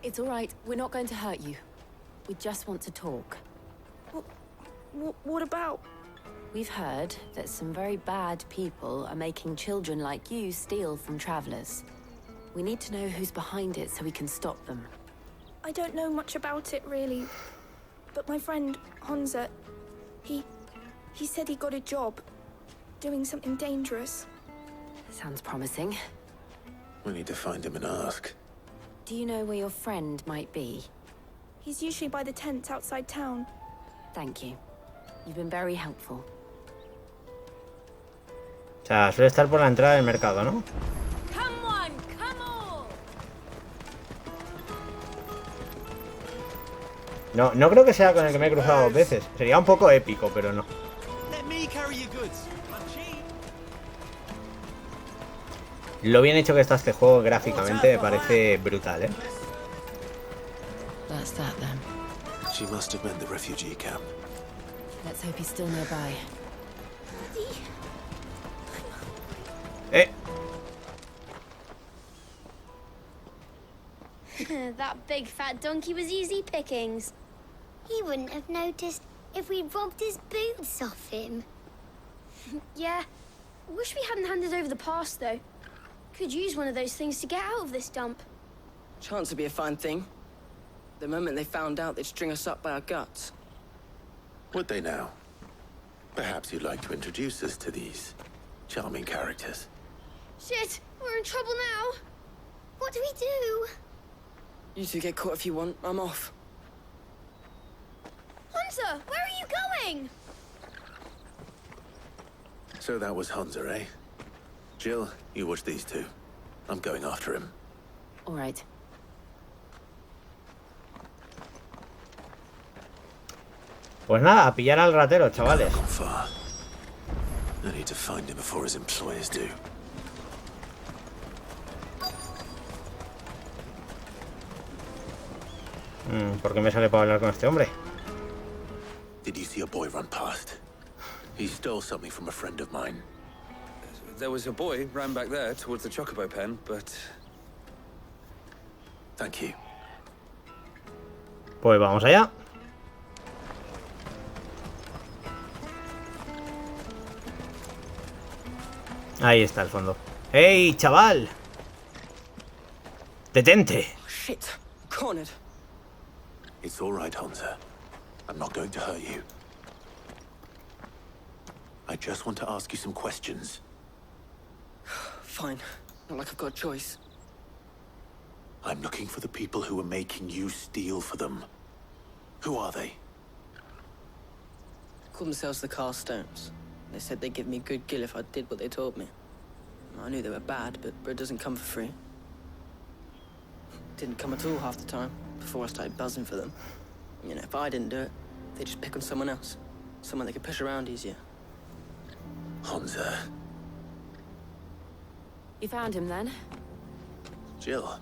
[SPEAKER 3] It's all right. We're not going to hurt you. We just want to talk.
[SPEAKER 19] What about?
[SPEAKER 3] We've heard that some very bad people are making children like you steal from travelers. We need to know who's behind it so we can stop them.
[SPEAKER 19] I don't know much about it, really. But my friend, Honza, he said he got a job doing something dangerous.
[SPEAKER 3] Sounds promising.
[SPEAKER 4] We need to find him and ask.
[SPEAKER 3] Do you know where your friend might be?
[SPEAKER 19] He's usually by the tents outside town.
[SPEAKER 3] Thank you. You've been very helpful.
[SPEAKER 2] O sea, suele estar por la entrada del mercado, ¿no?
[SPEAKER 3] Come on, come on.
[SPEAKER 2] No creo que sea con el que me he cruzado 2 veces. Sería un poco épico, pero no. Lo bien hecho que está este juego gráficamente me parece brutal, ¿eh?
[SPEAKER 3] That's that then.
[SPEAKER 4] She must have been the refugee camp.
[SPEAKER 3] Let's hope he's still nearby.
[SPEAKER 1] That big fat donkey was easy pickings. He wouldn't have noticed if we robbed his boots off him.
[SPEAKER 19] Yeah. Wish we hadn't handed over the pass, though. Could use one of those things to get out of this dump.
[SPEAKER 16] Chance would be a fine thing. The moment they found out, they'd string us up by our guts.
[SPEAKER 4] Would they now? Perhaps you'd like to introduce us to these charming characters.
[SPEAKER 19] Shit, we're in trouble now.
[SPEAKER 1] What do we do?
[SPEAKER 16] You two get caught if you want. I'm off.
[SPEAKER 19] Hunter, where are you going?
[SPEAKER 4] So that was Hunter, eh? Jill, you watch these two. I'm going after him.
[SPEAKER 3] All right.
[SPEAKER 2] Pues nada, a pillar al ratero, chavales.
[SPEAKER 4] I need to find him before his employers do.
[SPEAKER 2] ¿Por qué me sale para hablar con este hombre?
[SPEAKER 4] Did you see a boy run past? He stole something from a friend of mine.
[SPEAKER 8] There was a boy ran back there towards the Chocobo pen, but...
[SPEAKER 4] Thank you.
[SPEAKER 2] Pues vamos allá. Ahí está el fondo. ¡Hey, chaval! ¡Detente!
[SPEAKER 16] Oh, shit. Cornered.
[SPEAKER 4] It's all right, Hunter. I'm not going to hurt you. I just want to ask you some questions.
[SPEAKER 16] Fine. Not like I've got a choice.
[SPEAKER 4] I'm looking for the people who are making you steal for them. Who are they?
[SPEAKER 16] Called themselves the Carstones. They said they'd give me good gill if I did what they told me. I knew they were bad, but bread doesn't come for free. Didn't come at all half the time, before I started buzzing for them. You know, if I didn't do it, they'd just pick on someone else. Someone they could push around easier.
[SPEAKER 4] Hunter.
[SPEAKER 3] You found him then?
[SPEAKER 4] Jill.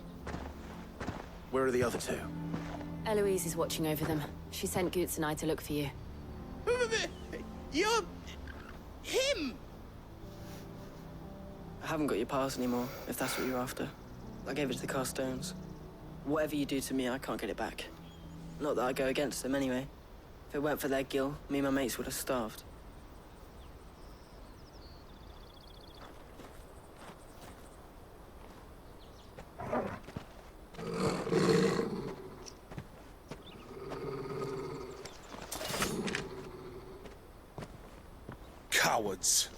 [SPEAKER 4] Where are the other two?
[SPEAKER 3] Eloise is watching over them. She sent Goots and I to look for you.
[SPEAKER 16] You're... him! I haven't got your pass anymore, if that's what you're after. I gave it to the Carstones. Whatever you do to me, I can't get it back. Not that I go against them anyway. If it weren't for their gill, me and my mates would have starved.
[SPEAKER 7] Cowards.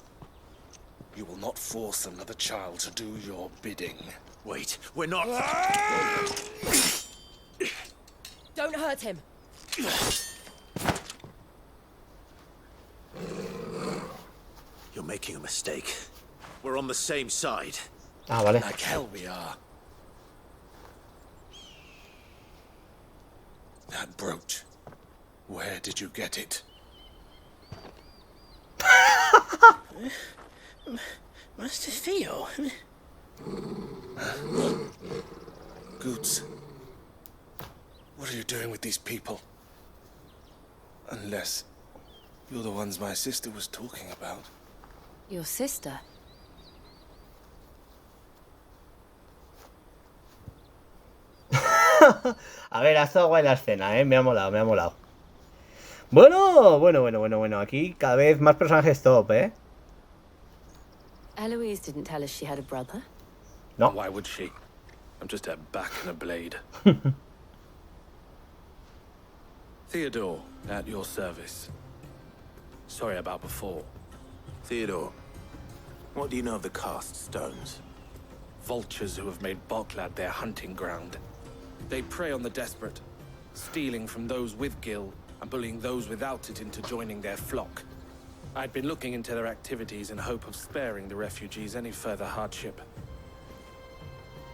[SPEAKER 7] You will not force another child to do your bidding.
[SPEAKER 4] Wait, we're not...
[SPEAKER 15] Don't hurt him.
[SPEAKER 8] You're making a mistake. We're on the same side.
[SPEAKER 2] Ah, vale.
[SPEAKER 8] Like hell we are.
[SPEAKER 7] That brooch. Where did you get it?
[SPEAKER 16] Master Theo.
[SPEAKER 7] Goods. What are you doing with these people? Unless you're the ones my sister was talking about.
[SPEAKER 3] Your sister?
[SPEAKER 2] A ver, ha estado guay la escena, me ha molado, me ha molado. Bueno. Aquí cada vez más personajes top,
[SPEAKER 3] Eloise didn't tell us she had a brother.
[SPEAKER 2] No.
[SPEAKER 7] Why would she? I'm just her back and a blade. Theodore, at your service. Sorry about before.
[SPEAKER 4] Theodore, what do you know of the cast stones?
[SPEAKER 7] Vultures who have made Boklad their hunting ground. They prey on the desperate, stealing from those with Gil and bullying those without it into joining their flock. I'd been looking into their activities in hope of sparing the refugees any further hardship.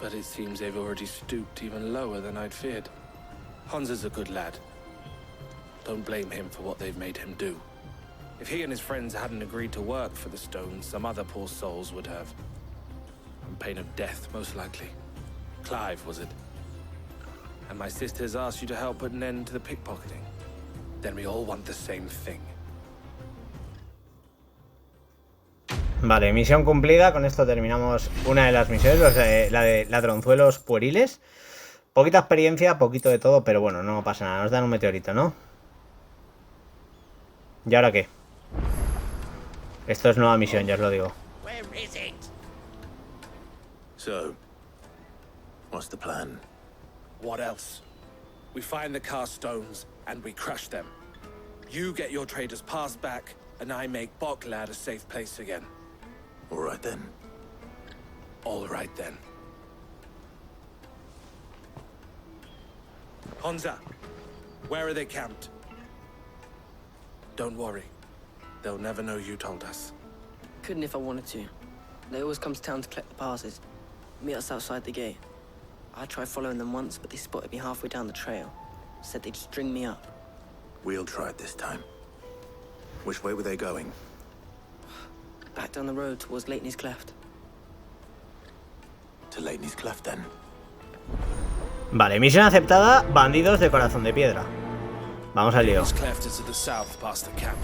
[SPEAKER 7] But it seems they've already stooped even lower than I'd feared. Hans is a good lad. Don't blame him for what they've made him do. If he and his friends hadn't agreed to work for the stones, some other poor souls would have. On pain of death, most likely. Clive, was it? And my sisters asked you to help put an end to the pickpocketing. Then we all want the same thing.
[SPEAKER 2] Vale, misión cumplida. Con esto terminamos una de las misiones, la de ladronzuelos pueriles. Poquita experiencia, poquito de todo, pero bueno, no pasa nada. Nos dan un meteorito, ¿no? ¿Y ahora qué? Esto es nueva misión, ya os lo digo.
[SPEAKER 4] So, what's the plan?
[SPEAKER 7] What else? We find the cast stones and we crush them. You get your traders' pass back, and I make Boklad a safe place again.
[SPEAKER 4] All right then.
[SPEAKER 7] All right then. Honza, where are they camped? Don't worry. They'll never know you told us.
[SPEAKER 20] Couldn't if I wanted to. They always come to town to collect the passes. Meet us outside the gate. I tried following them once, but they spotted me halfway down the trail. Said they'd string me up.
[SPEAKER 4] We'll try it this time. Which way were they going?
[SPEAKER 20] Back down the road towards Leitney's Cleft.
[SPEAKER 4] To Leitney's Cleft, then.
[SPEAKER 2] Vale, misión aceptada. Bandidos de corazón de piedra. Vamos al lío.
[SPEAKER 7] Leitney's Cleft is to the south past the camp.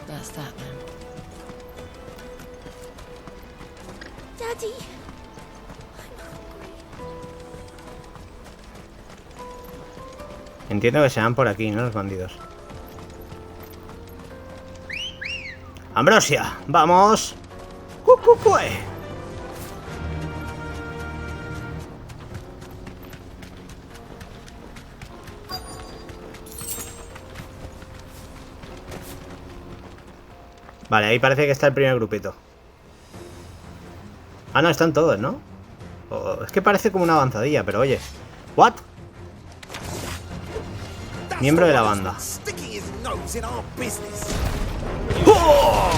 [SPEAKER 3] That's that then.
[SPEAKER 19] Daddy.
[SPEAKER 2] Entiendo que sean por aquí, ¿no? Los bandidos. Ambrosia, vamos. ¡Cucucue! Vale, ahí parece que está el primer grupito. Ah, no, están todos, ¿no? Oh, es que parece como una avanzadilla, pero oye. ¿What? Miembro de la banda. ¡Oh!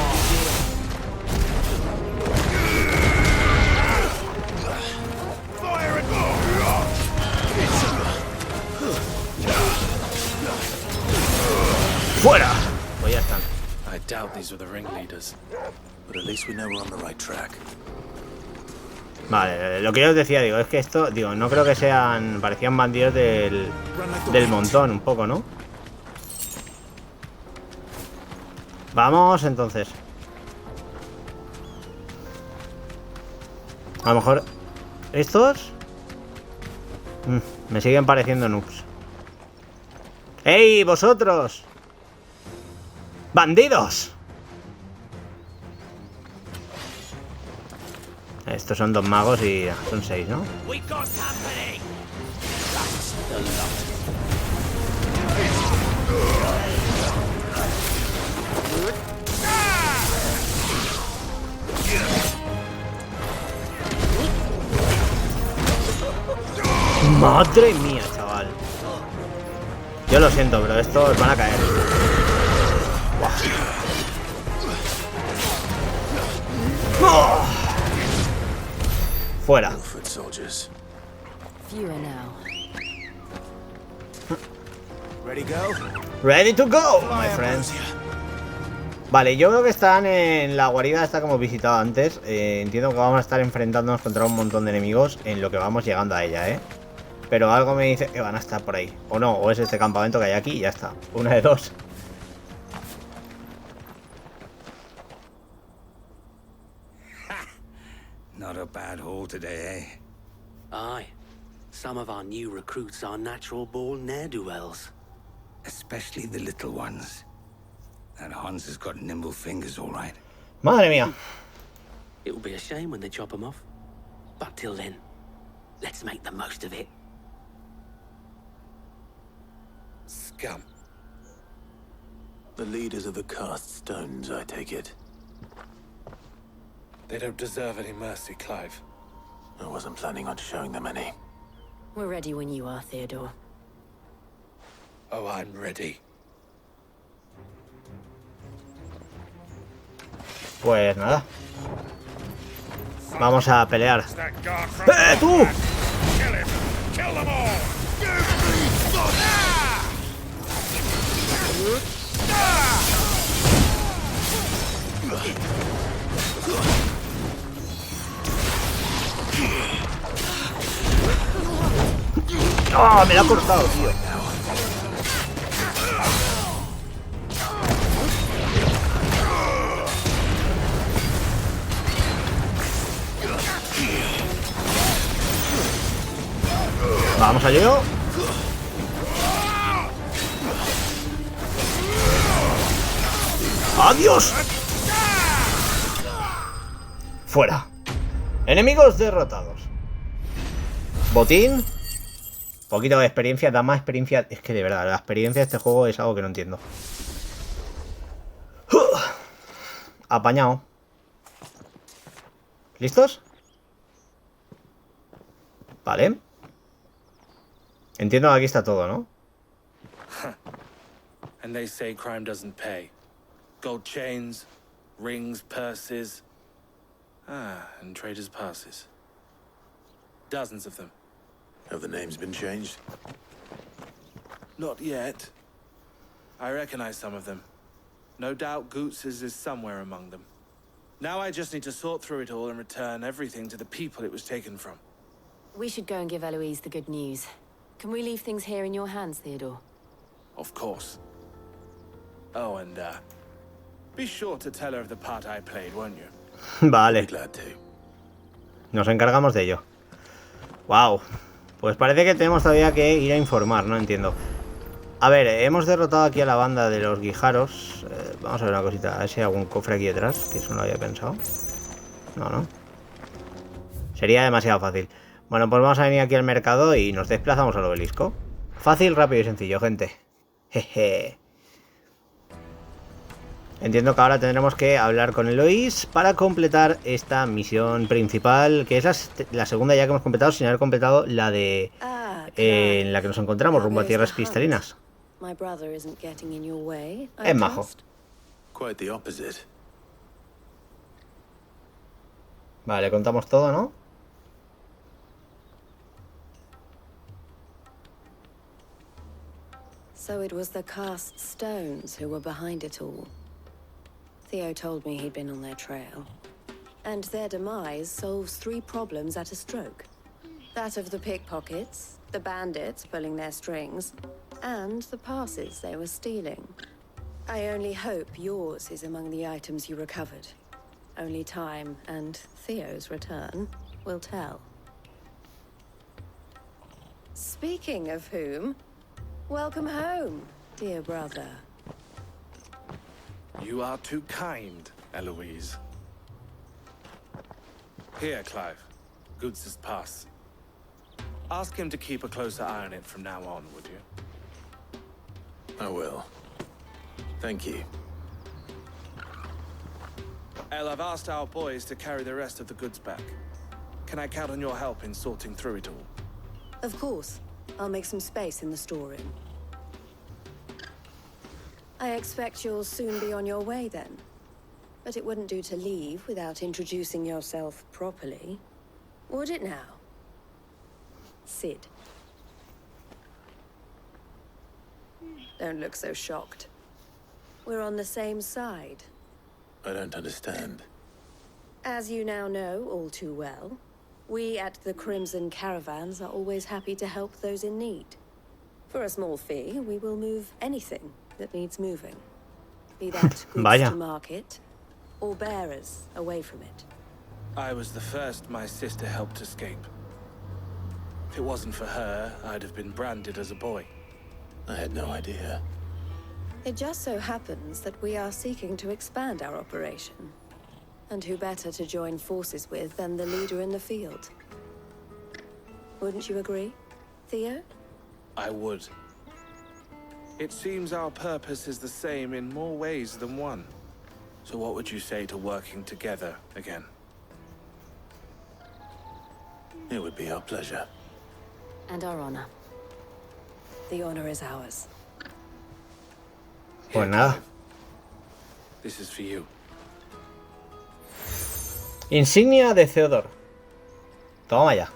[SPEAKER 2] ¡Fuera! Pues ya están.
[SPEAKER 7] I doubt these were the ringleaders,
[SPEAKER 4] but at least we know we're on the right track.
[SPEAKER 2] Vale, lo que yo os decía, digo, es que esto, digo, no creo que sean, parecían bandidos del montón, un poco, ¿no? Vamos, entonces. A lo mejor estos me siguen pareciendo noobs. ¡Ey, vosotros! ¡Bandidos! Estos son 2 magos y son 6, ¿no? Madre mía, chaval. Yo lo siento, pero estos van a caer. Buah. ¡Oh! Fuera. Ready to go, my friends. Vale, yo creo que están en la guarida esta que hemos visitado antes. Entiendo que vamos a estar enfrentándonos contra un montón de enemigos en lo que vamos llegando a ella, Pero algo me dice que van a estar por ahí. O no, o es este campamento que hay aquí y ya está. Una de dos.
[SPEAKER 8] Not a bad haul today, eh?
[SPEAKER 21] Aye. Some of our new recruits are natural-born ne'er-do-wells.
[SPEAKER 8] Especially the little ones. That Hans has got nimble fingers, all right.
[SPEAKER 2] Madre mía.
[SPEAKER 21] It will be a shame when they chop them off. But till then, let's make the most of it.
[SPEAKER 4] Scum. The leaders of the Cast Stones, I take it.
[SPEAKER 7] They don't deserve any mercy, Clive.
[SPEAKER 4] I wasn't planning on showing them any.
[SPEAKER 3] We're ready when you are, Theodore.
[SPEAKER 7] Oh, I'm ready.
[SPEAKER 2] Pues nada. Vamos a pelear. ¡Tú! ¡Ah! Me la ha cortado, tío. Vamos a Leo. ¡Adiós! Fuera. Enemigos derrotados. Botín. Poquito de experiencia, da más experiencia. Es que de verdad, la experiencia de este juego es algo que no entiendo. Apañado. ¿Listos? Vale. Entiendo que aquí está todo, ¿no?
[SPEAKER 7] And they say crime doesn't pay. Gold chains, rings, purses. And traders' passes. Dozens of them.
[SPEAKER 4] Have the names been changed?
[SPEAKER 7] Not yet. I recognize some of them. No doubt Goots's is somewhere among them. Now I just need to sort through it all and return everything to the people it was taken from.
[SPEAKER 3] We should go and give Eloise the good news. Can we leave things here in your hands, Theodore?
[SPEAKER 7] Of course. Oh, and be sure to tell her of the part I played, won't you?
[SPEAKER 2] Vale.
[SPEAKER 4] Glad to.
[SPEAKER 2] Nos encargamos de ello. Wow. Pues parece que tenemos todavía que ir a informar, no entiendo. A ver, hemos derrotado aquí a la banda de los guijaros. Vamos a ver una cosita, a ver si hay algún cofre aquí detrás, que eso no lo había pensado. No, no. Sería demasiado fácil. Bueno, pues vamos a venir aquí al mercado y nos desplazamos al obelisco. Fácil, rápido y sencillo, gente. Jeje. Entiendo que ahora tendremos que hablar con Eloise para completar esta misión principal, que es la segunda ya que hemos completado, sin haber completado la de en la que nos encontramos, rumbo a tierras cristalinas. Es majo.
[SPEAKER 4] Quite the opposite.
[SPEAKER 2] Vale, contamos todo, ¿no?
[SPEAKER 10] So it was the Cast Stones who were behind it all. Theo told me he'd been on their trail. And their demise solves 3 problems at a stroke. That of the pickpockets, the bandits pulling their strings, and the passes they were stealing. I only hope yours is among the items you recovered. Only time and Theo's return will tell. Speaking of whom, welcome home, dear brother.
[SPEAKER 7] You are too kind, Eloise. Here, Clive. Goots's pass. Ask him to keep a closer eye on it from now on, would you?
[SPEAKER 4] I will. Thank you.
[SPEAKER 7] El, I've asked our boys to carry the rest of the goods back. Can I count on your help in sorting through it all?
[SPEAKER 18] Of course. I'll make some space in the storeroom. I expect you'll soon be on your way then. But it wouldn't do to leave without introducing yourself properly. Would it now? Cid. Don't look so shocked. We're on the same side.
[SPEAKER 4] I don't understand.
[SPEAKER 18] As you now know all too well, we at the Crimson Caravans are always happy to help those in need. For a small fee, we will move anything that needs moving. Be that goods to market, or bearers away from it.
[SPEAKER 7] I was the first my sister helped escape. If it wasn't for her, I'd have been branded as a boy.
[SPEAKER 4] I had no idea.
[SPEAKER 18] It just so happens that we are seeking to expand our operation. And who better to join forces with than the leader in the field? Wouldn't you agree, Theo?
[SPEAKER 7] I would. It seems our purpose is the same in more ways than one. So what would you say to working together again?
[SPEAKER 4] It would be our pleasure.
[SPEAKER 3] And our honor.
[SPEAKER 18] The honor is ours.
[SPEAKER 2] Pues nada.
[SPEAKER 7] This is for you.
[SPEAKER 2] Insignia de Theodore. Toma ya.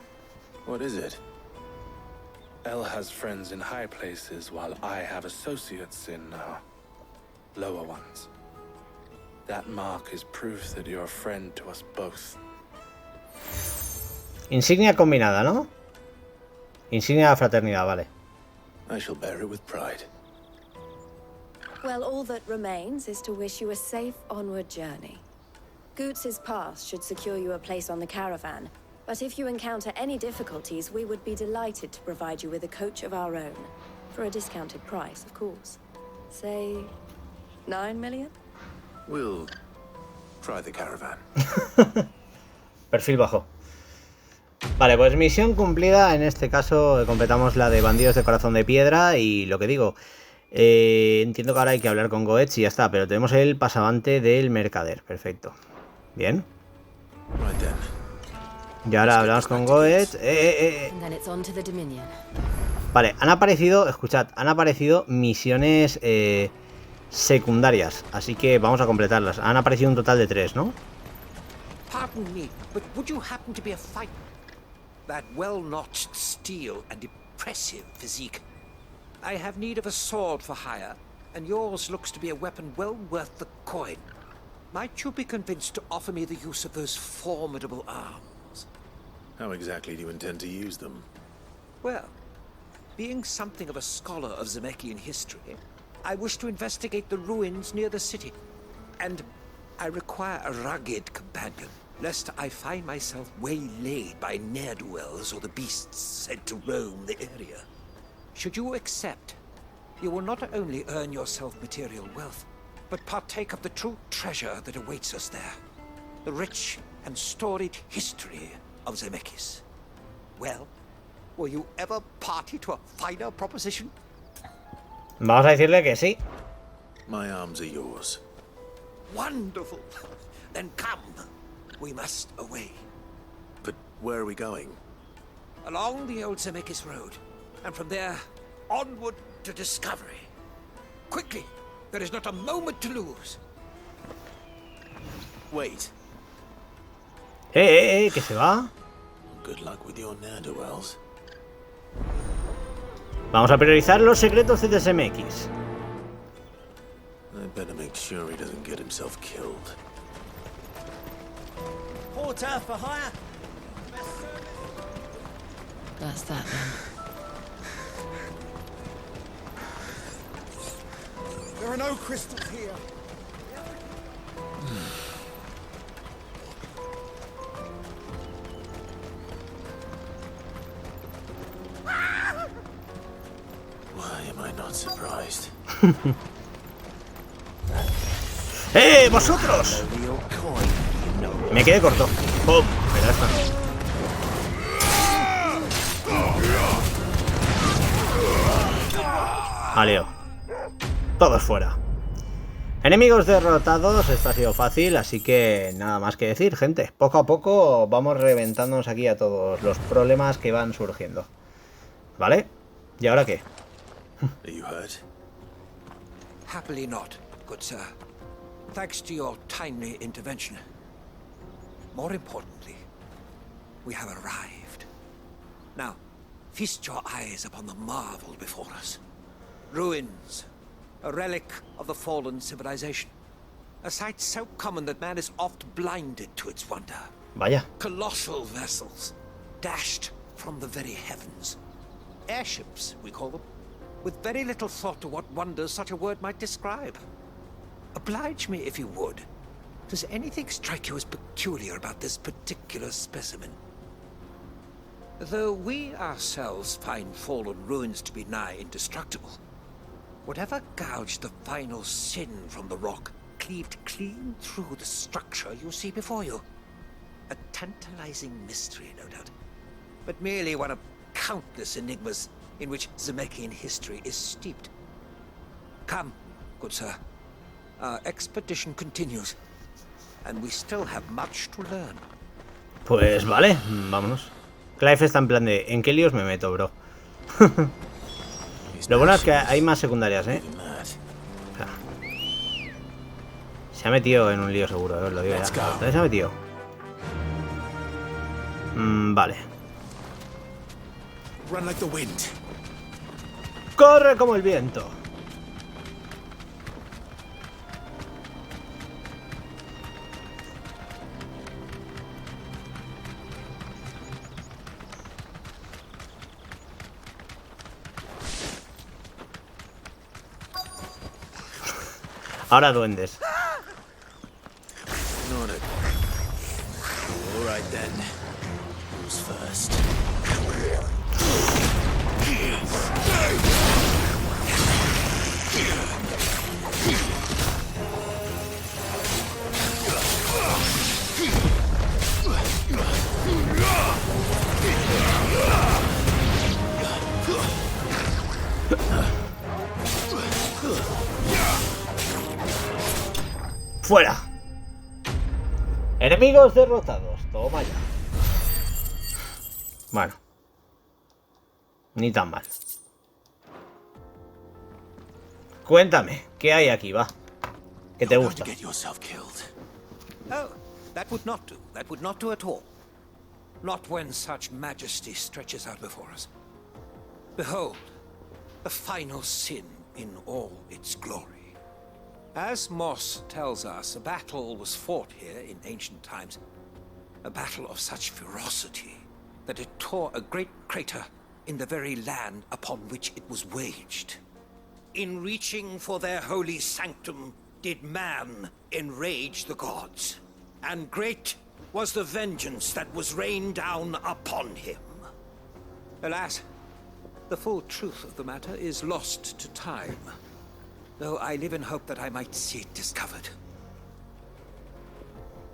[SPEAKER 4] What is it?
[SPEAKER 7] El has friends in high places while I have associates in lower ones. That mark is proof that you're a friend to us both.
[SPEAKER 2] Insignia combinada, ¿no? Insignia de fraternidad, vale.
[SPEAKER 4] I shall bear it with pride.
[SPEAKER 18] Well, all that remains is to wish you a safe onward journey. Goots' pass should secure you a place on the caravan, but if you encounter any difficulties, we would be delighted to provide you with a coach of our own. For a discounted price, of course. Say, 9 million?
[SPEAKER 4] We'll try the caravan.
[SPEAKER 2] Perfil bajo. Vale, pues misión cumplida. En este caso completamos la de bandidos de corazón de piedra. Y lo que digo, entiendo que ahora hay que hablar con Goetz y ya está. Pero tenemos el pasavante del mercader. Perfecto. Bien. Y ahora hablamos con Goetz. Vale, han aparecido, escuchad, han aparecido misiones secundarias. Así que vamos a completarlas. Han aparecido un total de 3, ¿no?
[SPEAKER 13] Pardon me, but would you happen to be a fighter? That well-notched steel and impressive physique. I have need of a sword for hire, and yours looks to be a weapon well worth the coin. Might you be convinced to offer me the use of those formidable arms?
[SPEAKER 4] How exactly do you intend to use them?
[SPEAKER 13] Well, being something of a scholar of Zemeckis history, I wish to investigate the ruins near the city, and I require a rugged companion, lest I find myself waylaid by ne'er-do-wells or the beasts sent to roam the area. Should you accept, you will not only earn yourself material wealth, but partake of the true treasure that awaits us there. The rich and storied history of Zemeckis. Well, were you ever party to a finer proposition?
[SPEAKER 2] Vamos a decirle que sí.
[SPEAKER 4] My arms are yours.
[SPEAKER 13] Wonderful. Then come. We must away.
[SPEAKER 4] But where are we going?
[SPEAKER 13] Along the old Zemeckis Road, and from there, onward to discovery. Quickly! There is not a moment to lose.
[SPEAKER 4] Wait.
[SPEAKER 2] Que se va.
[SPEAKER 4] Good luck with your ne'er-do-wells.
[SPEAKER 2] Vamos a priorizar los secretos de Zemeckis.
[SPEAKER 4] I better make sure he doesn't get himself killed.
[SPEAKER 16] Porter for hire.
[SPEAKER 3] That's that then.
[SPEAKER 13] There are no crystals here.
[SPEAKER 4] Why am I not surprised?
[SPEAKER 2] ¡Vosotros! Me quedé corto. ¡Pum! Pero ya está. Aleo. Todos fuera. Enemigos derrotados, esto ha sido fácil, así que nada más que decir, gente. Poco a poco vamos reventándonos aquí a todos los problemas que van surgiendo. ¿Vale? ¿Y ahora qué?
[SPEAKER 4] Are you hurt?
[SPEAKER 13] Happily not, good sir. Thanks to your timely intervention. More importantly, we have arrived. Now, feast your eyes upon the marvel before us. Ruins, a relic of the fallen civilization. A sight so common that man is oft blinded to its wonder.
[SPEAKER 2] Vaya.
[SPEAKER 13] Colossal vessels, dashed from the very heavens. Airships, we call them, with very little thought to what wonders such a word might describe. Oblige me if you would. Does anything strike you as peculiar about this particular specimen? Though we ourselves find fallen ruins to be nigh indestructible, whatever gouged the final sin from the rock cleaved clean through the structure you see before you. A tantalizing mystery, no doubt, but merely one of countless enigmas in which Zemeckien history is steeped. Come, good sir. Our expedition continues, and we still have much to learn.
[SPEAKER 2] Pues vale, vámonos. Clive está en plan de, ¿en qué líos me meto, bro? Lo bueno es que hay más secundarias, ¿eh? O sea, se ha metido en un lío seguro, os lo digo ya. ¿Dónde se ha metido? Vale.
[SPEAKER 4] Run like the wind.
[SPEAKER 2] Corre como el viento. Ahora duendes.
[SPEAKER 4] Not it. All right then. Who's first?
[SPEAKER 2] ¡Fuera! Enemigos derrotados. Toma ya. Bueno. Ni tan mal. Cuéntame, ¿qué hay aquí, va? ¿Qué te gusta?
[SPEAKER 13] Oh, that would not do. That would not do at all. Not when such majesty stretches out before us. Behold, the final sin in all its glory. As Moss tells us, a battle was fought here in ancient times. A battle of such ferocity that it tore a great crater in the very land upon which it was waged. In reaching for their holy sanctum, did man enrage the gods. And great was the vengeance that was rained down upon him. Alas, the full truth of the matter is lost to time. Though I live in hope that I might see it discovered.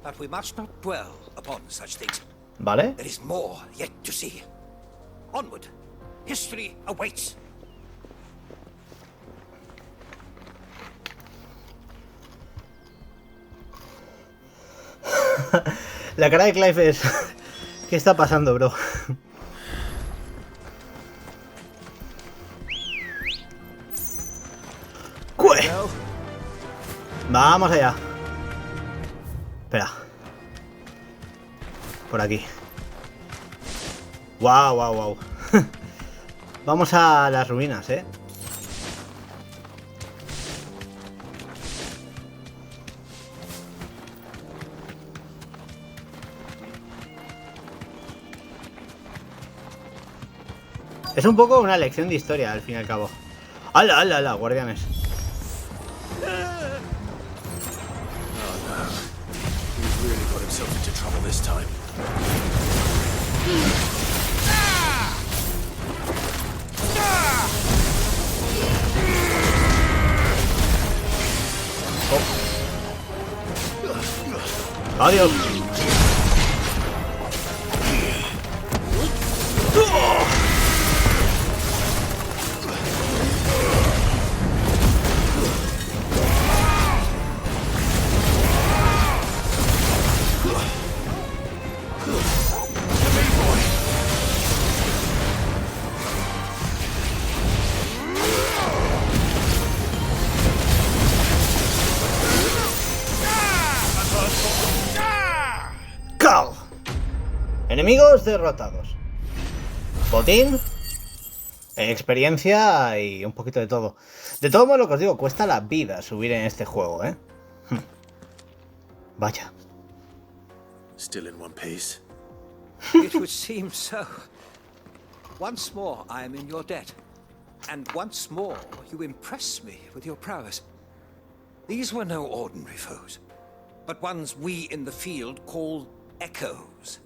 [SPEAKER 13] But we must not dwell upon such things.
[SPEAKER 2] ¿Vale?
[SPEAKER 13] There is more yet to see. Onward. History awaits.
[SPEAKER 2] La cara de Clive es... ¿Qué está pasando, bro? Vamos allá. Espera. Por aquí. Wow, wow, wow. Vamos a las ruinas, ¿eh? Es un poco una lección de historia, al fin y al cabo. ¡Hala, hala, hala! Guardianes. Adiós. Enemigos derrotados. Botín, experiencia y un poquito de todo. De todo modo, lo que os digo, cuesta la vida subir en este juego, ¿eh? Vaya.
[SPEAKER 4] Still in one piece.
[SPEAKER 13] It would seem so. Once more, I am in your debt. And once more, you impress me with your prowess. These were no ordinary foes, but ones we in the field call echoes.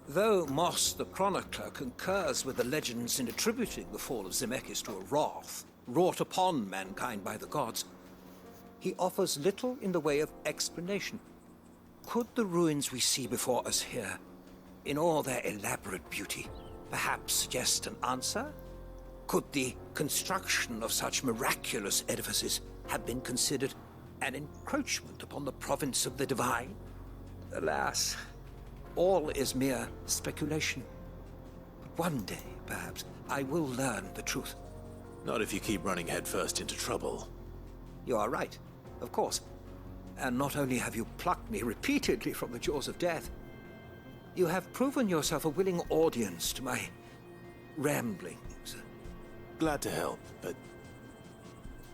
[SPEAKER 13] Though Moss the Chronicler concurs with the legends in attributing the fall of Zemeckis to a wrath wrought upon mankind by the gods, he offers little in the way of explanation. Could the ruins we see before us here, in all their elaborate beauty, perhaps suggest an answer? Could the construction of such miraculous edifices have been considered an encroachment upon the province of the divine? Alas, all is mere speculation. But one day, perhaps, I will learn the truth.
[SPEAKER 4] Not if you keep running headfirst into trouble.
[SPEAKER 13] You are right, of course. And not only have you plucked me repeatedly from the jaws of death, you have proven yourself a willing audience to my ramblings.
[SPEAKER 4] Glad to help, but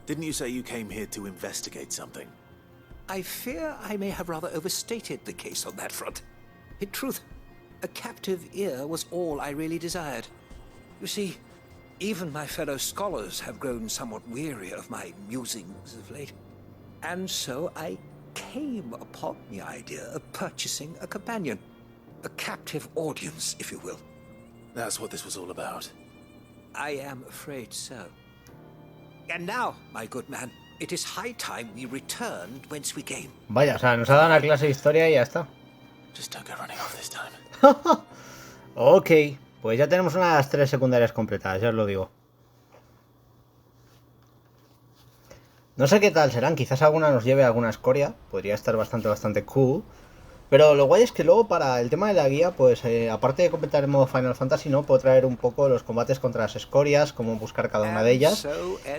[SPEAKER 4] didn't you say you came here to investigate something?
[SPEAKER 13] I fear I may have rather overstated the case on that front. In truth, a captive ear was all I really desired. You see, even my fellow scholars have grown somewhat weary of my musings of late. And so I came upon the idea of purchasing a companion. A captive audience, if you will.
[SPEAKER 4] That's what this was all about.
[SPEAKER 13] I am afraid so. And now, my good man, it is high time we returned whence we came.
[SPEAKER 2] Vaya, o sea, nos ha dado una clase de historia y ya está.
[SPEAKER 4] Just don't go running off this time.
[SPEAKER 2] Ok, pues ya tenemos unas 3 secundarias completadas, ya os lo digo. No sé qué tal serán, quizás alguna nos lleve a alguna escoria, podría estar bastante cool. Pero lo guay es que luego para el tema de la guía, pues aparte de completar el modo Final Fantasy, ¿no? Puedo traer un poco los combates contra las escorias, cómo buscar cada una de ellas.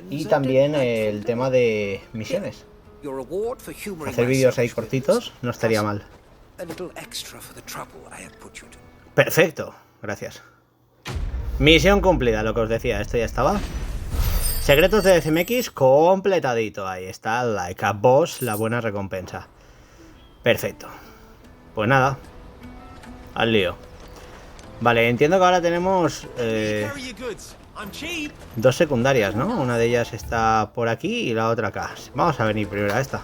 [SPEAKER 2] Y también el tema de misiones. Hacer vídeos ahí cortitos no estaría mal. Perfecto, gracias. Misión cumplida, lo que os decía, esto ya estaba. Secretos de CMX completadito, ahí está, like a boss, la buena recompensa. Perfecto. Pues nada, al lío. Vale, entiendo que ahora tenemos 2 secundarias, ¿no? Una de ellas está por aquí y la otra acá. Vamos a venir primero a esta.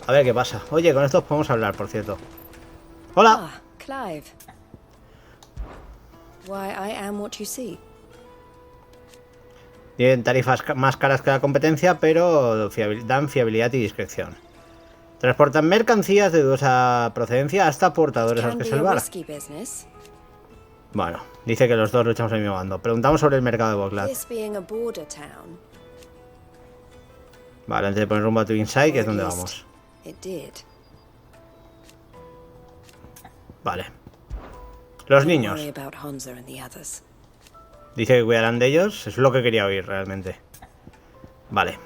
[SPEAKER 2] A ver qué pasa. Oye, con estos podemos hablar, por cierto. Hola.
[SPEAKER 3] Ah, Clive. Why, I am what you see.
[SPEAKER 2] Tienen tarifas más caras que la competencia, pero dan fiabilidad y discreción. Transportan mercancías de dudosa procedencia hasta portadores a los que salvar. Bueno, dice que los dos luchamos al mismo bando. Preguntamos sobre el mercado de Boklad. Vale, antes de poner rumbo a Twinside, que es donde vamos. Vale. Los niños. Dice que cuidarán de ellos. Es lo que quería oír realmente. Vale.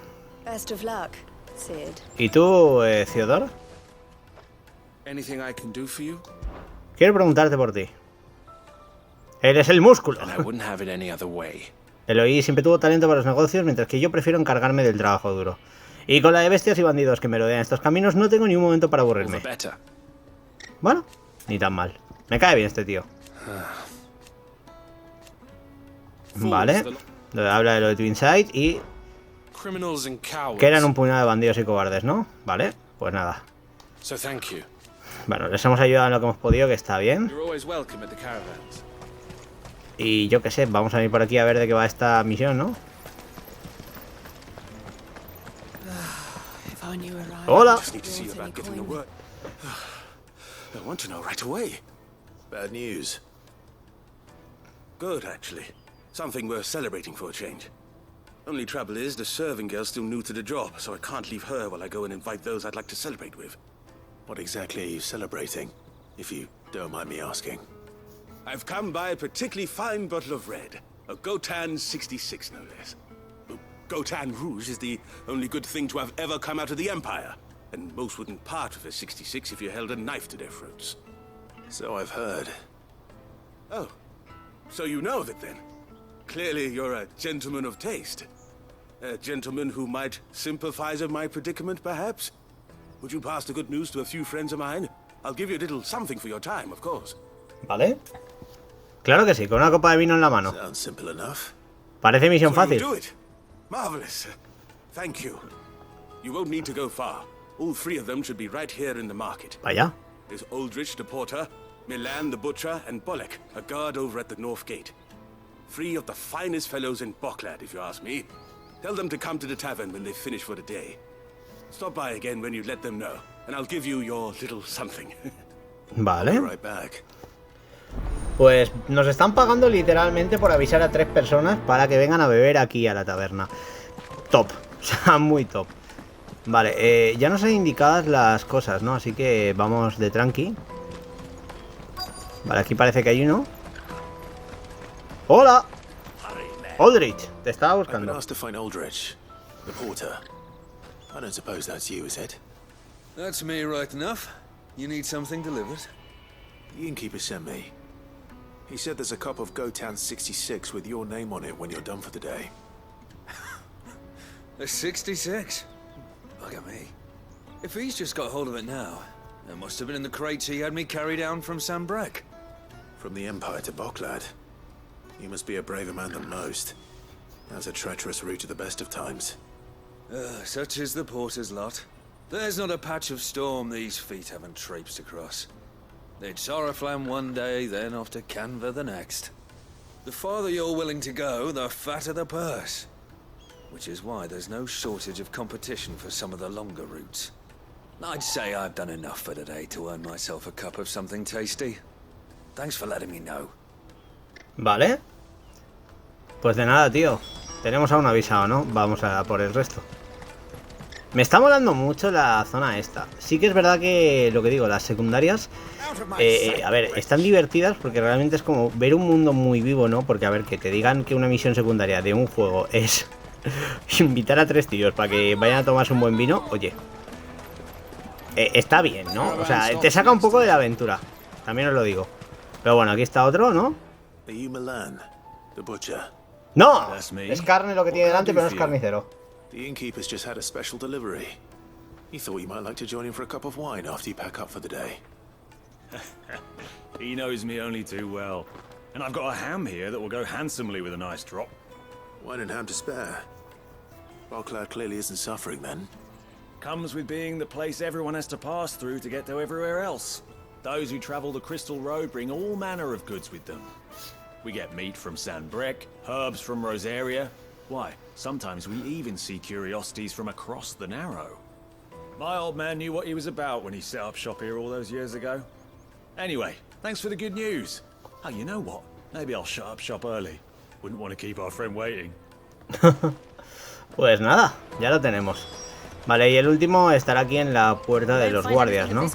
[SPEAKER 2] ¿Y tú, Theodore? Quiero preguntarte por ti. Eres el músculo. Eloy siempre tuvo talento para los negocios, mientras que yo prefiero encargarme del trabajo duro. Y con la de bestias y bandidos que me rodean estos caminos, no tengo ni un momento para aburrirme. Bueno, ni tan mal. Me cae bien este tío. Vale. Habla de lo de Twinside y... que eran un puñado de bandidos y cobardes, ¿no? Vale, pues nada. Bueno, les hemos ayudado en lo que hemos podido, que está bien. Y yo qué sé, vamos a ir por aquí a ver de qué va esta misión, ¿no? Hola.
[SPEAKER 4] I want to know right away. Bad news. Good, actually. Something worth celebrating for a change. Only trouble is, the serving girl's still new to the job, so I can't leave her while I go and invite those I'd like to celebrate with. What exactly are you celebrating, if you don't mind me asking? I've come by a particularly fine bottle of red. A Gotan 66, no less. Gotan Rouge is the only good thing to have ever come out of the Empire. And most wouldn't part with a 66 if you held a knife to their throats. So I've heard. Oh, so you know that then? Clearly you're a gentleman of taste. A gentleman who might sympathize with my predicament, perhaps? Would you pass the good news to a few friends of mine? I'll give you a little something for your time, of course.
[SPEAKER 2] Vale. Claro que sí, con una copa de vino en la mano.
[SPEAKER 4] Sounds simple enough.
[SPEAKER 2] Parece misión
[SPEAKER 4] So
[SPEAKER 2] fácil.
[SPEAKER 4] you'll do it. Marvelous. Thank you. You won't need to go far. All three of them should be right here in the market.
[SPEAKER 2] Vaya.
[SPEAKER 4] There's Aldrich the porter, Milan the butcher, and Bolek, a guard over at the north gate. 3 of the finest fellows in Boklad, if you ask me. Tell them to come to the tavern when they finish for the day. Stop by again when you let them know, and I'll give you your little something.
[SPEAKER 2] Vale.
[SPEAKER 4] I'll be right back.
[SPEAKER 2] Pues nos están pagando literalmente por avisar a 3 personas para que vengan a beber aquí a la taberna. Top. O sea, muy top. Vale, ya nos han indicadas las cosas, ¿no? Así que vamos de tranqui. Vale, aquí parece que hay uno. ¡Hola! Aldrich, te estaba buscando.
[SPEAKER 4] I've been asked to find Aldrich, the porter. I don't suppose that's you, is it?
[SPEAKER 6] That's me right enough. You need something delivered?
[SPEAKER 4] The innkeeper sent me. He said there's a cup of Gotan 66 with your name on it when you're done for the day.
[SPEAKER 6] A 66? Bugger me. If he's just got hold of it now, it must have been in the crates he had me carry down from Sanbreque.
[SPEAKER 4] From the Empire to Boklad. You must be a braver man than most. That's a treacherous route to the best of times.
[SPEAKER 6] Such is the porter's lot. There's not a patch of storm these feet haven't traipsed across. It's Oriflamme one day, then off to Canva the next. The farther you're willing to go, the fatter the purse. Which is why there's no shortage of competition for some of the longer routes. I'd say I've done enough for today to earn myself a cup of something tasty. Thanks for letting me know.
[SPEAKER 2] Vale. Pues de nada, tío. Tenemos aún avisado, ¿no? Vamos a por el resto. Me está molando mucho la zona esta. Sí que es verdad que, lo que digo, las secundarias a ver, están divertidas porque realmente es como ver un mundo muy vivo, ¿no? Porque a ver, que te digan que una misión secundaria de un juego es invitar a 3 tíos para que vayan a tomarse un buen vino, oye, está bien, ¿no? O sea, te saca un poco de la aventura, también os lo digo. Pero bueno, aquí está otro, ¿no? ¡No! Es carne lo que tiene delante, pero no es carnicero.
[SPEAKER 4] The innkeeper's just had a special delivery. He thought you might like to join him for a cup of wine after you pack up for the day.
[SPEAKER 22] He knows me only too well. And I've got a ham here that will go handsomely with a nice drop.
[SPEAKER 4] Wine and ham to spare. Boklad clearly isn't suffering then.
[SPEAKER 22] Comes with being the place everyone has to pass through to get to everywhere else. Those who travel the Crystal Road bring all manner of goods with them. We get meat from Sanbreque, herbs from Rosaria. Why, sometimes we even see curiosities from across the Narrow. My old man knew what he was about when he set up shop here all those years ago. Anyway, thanks for the good news. Oh, you know what? Maybe I'll shut up shop early. Wouldn't want to keep our friend waiting.
[SPEAKER 2] Pues nada, ya lo tenemos. Vale, y el último estará aquí en la puerta de los guardias, ¿no?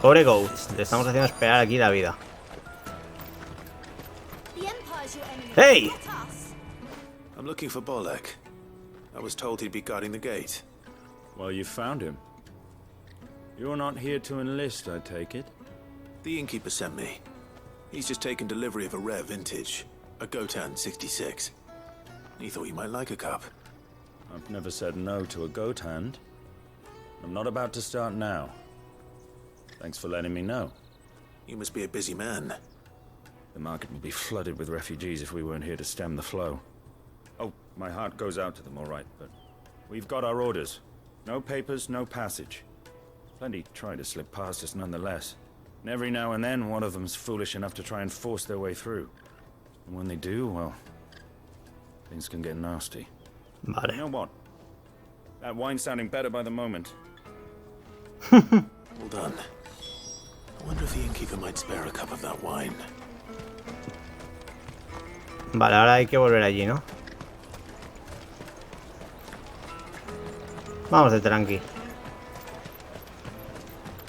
[SPEAKER 2] Pobre Ghost, le estamos haciendo esperar aquí la vida. ¡Hey!
[SPEAKER 4] I'm looking for Bolek. I was told he'd be guarding the gate.
[SPEAKER 22] Well, you found him. You're not here to enlist, I take it?
[SPEAKER 4] The innkeeper sent me. He's just taken delivery of a rare vintage, a Gotan 66. He thought you might like a cup.
[SPEAKER 22] I've never said no to a goat hand. I'm not about to start now. Thanks for letting me know.
[SPEAKER 4] You must be a busy man.
[SPEAKER 22] The market would be flooded with refugees if we weren't here to stem the flow. Oh, my heart goes out to them, all right, but we've got our orders. No papers, no passage. Plenty try to slip past us nonetheless. And every now and then, one of them's foolish enough to try and force their way through. And when they do, well, things can get nasty.
[SPEAKER 2] Vale.
[SPEAKER 22] You know what? That wine's sounding better by the moment.
[SPEAKER 4] Well done. I wonder if the innkeeper might spare a cup of that wine.
[SPEAKER 2] Vale, ahora hay que volver allí, ¿no? Vamos de tranqui.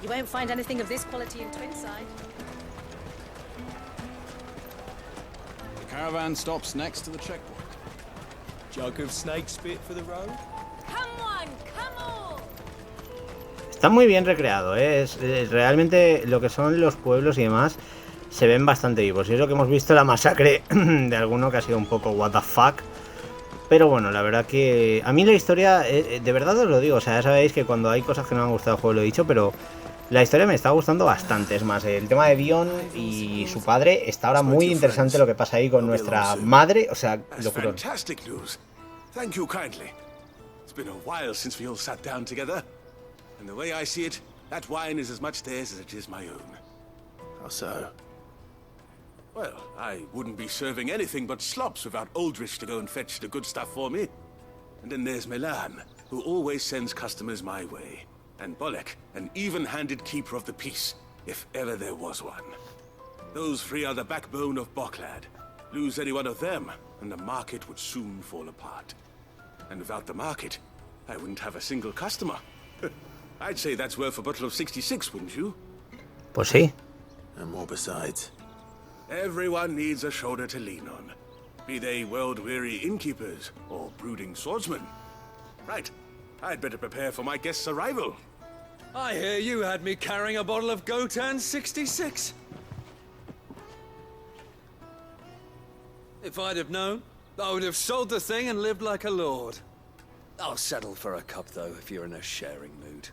[SPEAKER 15] You won't find anything of this quality in Twinside.
[SPEAKER 23] The caravan stops next to the checkpoint. Jug of snake spit for the road.
[SPEAKER 15] Come on, come on.
[SPEAKER 2] Está muy bien recreado, ¿eh? Es realmente lo que son los pueblos y demás. se ven bastante vivos. Y es lo que hemos visto la masacre de alguno que ha sido un poco what the fuck. Pero bueno, la verdad que a mí la historia, de verdad os lo digo, o sea, ya sabéis que cuando hay cosas que no me han gustado del juego lo he dicho, pero la historia me está gustando bastante. Es más, el tema de Dion y su padre está ahora muy interesante lo que pasa ahí con nuestra madre, o sea, locurón.
[SPEAKER 4] Fantastic news. Thank you kindly. It's been a while since we all sat down together. And the way I see it, that wine is as much theirs as it is my own.
[SPEAKER 17] How so?
[SPEAKER 4] Well, I wouldn't be serving anything but slops without Aldrich to go and fetch the good stuff for me. And then there's Milan, who always sends customers my way. And Bolek, an even-handed keeper of the peace, if ever there was one. Those three are the backbone of Boklad. Lose any one of them, and the market would soon fall apart. And without the market, I wouldn't have a single customer. I'd say that's worth a bottle of 66, wouldn't you?
[SPEAKER 2] Pues sí.
[SPEAKER 4] And more besides. Everyone needs a shoulder to lean on. Be they world-weary innkeepers or brooding swordsmen. Right. I'd better prepare for my guest's arrival.
[SPEAKER 6] I hear you had me carrying a bottle of Gotan 66. If I'd have known, I would have sold the thing and lived like a lord. I'll settle for a cup, though, if you're in a sharing mood.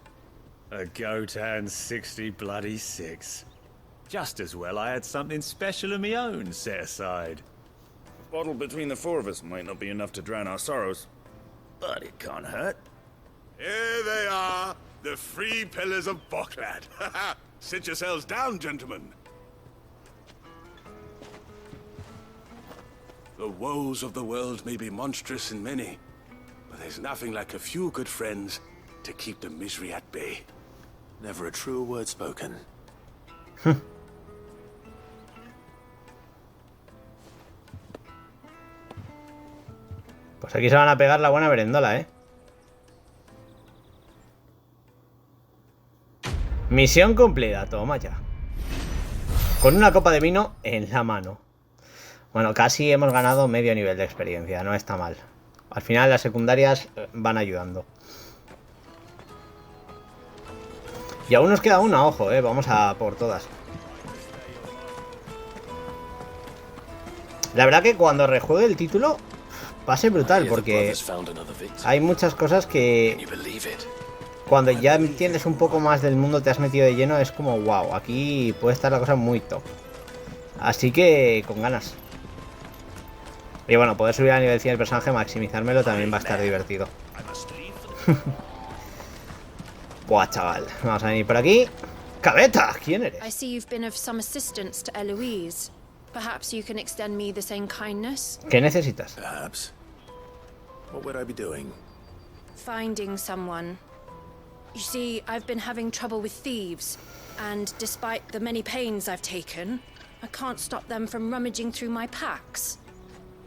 [SPEAKER 22] A Gotan 60 bloody 6. Just as well I had something special of my own set aside.
[SPEAKER 23] A bottle between the four of us might not be enough to drown our sorrows, but it can't hurt.
[SPEAKER 4] Here they are, the three pillars of Boklad. Sit yourselves down, gentlemen. The woes of the world may be monstrous in many, but there's nothing like a few good friends to keep the misery at bay. Never a truer word spoken.
[SPEAKER 2] Pues aquí se van a pegar la buena merendola, ¿eh? Misión cumplida, toma ya. Con una copa de vino en la mano. Bueno, casi hemos ganado medio nivel de experiencia, no está mal. Al final las secundarias van ayudando. Y aún nos queda una, ojo, vamos a por todas. La verdad que cuando rejuegue el título va a ser brutal, porque hay muchas cosas que cuando ya entiendes un poco más del mundo, te has metido de lleno, es como wow, aquí puede estar la cosa muy top. Así que con ganas. Y bueno, poder subir a nivel 100 el personaje, maximizármelo, también va a estar divertido. Buah, chaval. Vamos a venir por aquí. ¡Cabeta! ¿Quién eres?
[SPEAKER 3] I see you've been of some assistance to Eloise. Perhaps you can extend me the same kindness?
[SPEAKER 2] ¿Qué necesitas?
[SPEAKER 4] Perhaps. What would I be doing?
[SPEAKER 3] Finding someone. You see, I've been having trouble with thieves, and despite the many pains I've taken, I can't stop them from rummaging through my packs.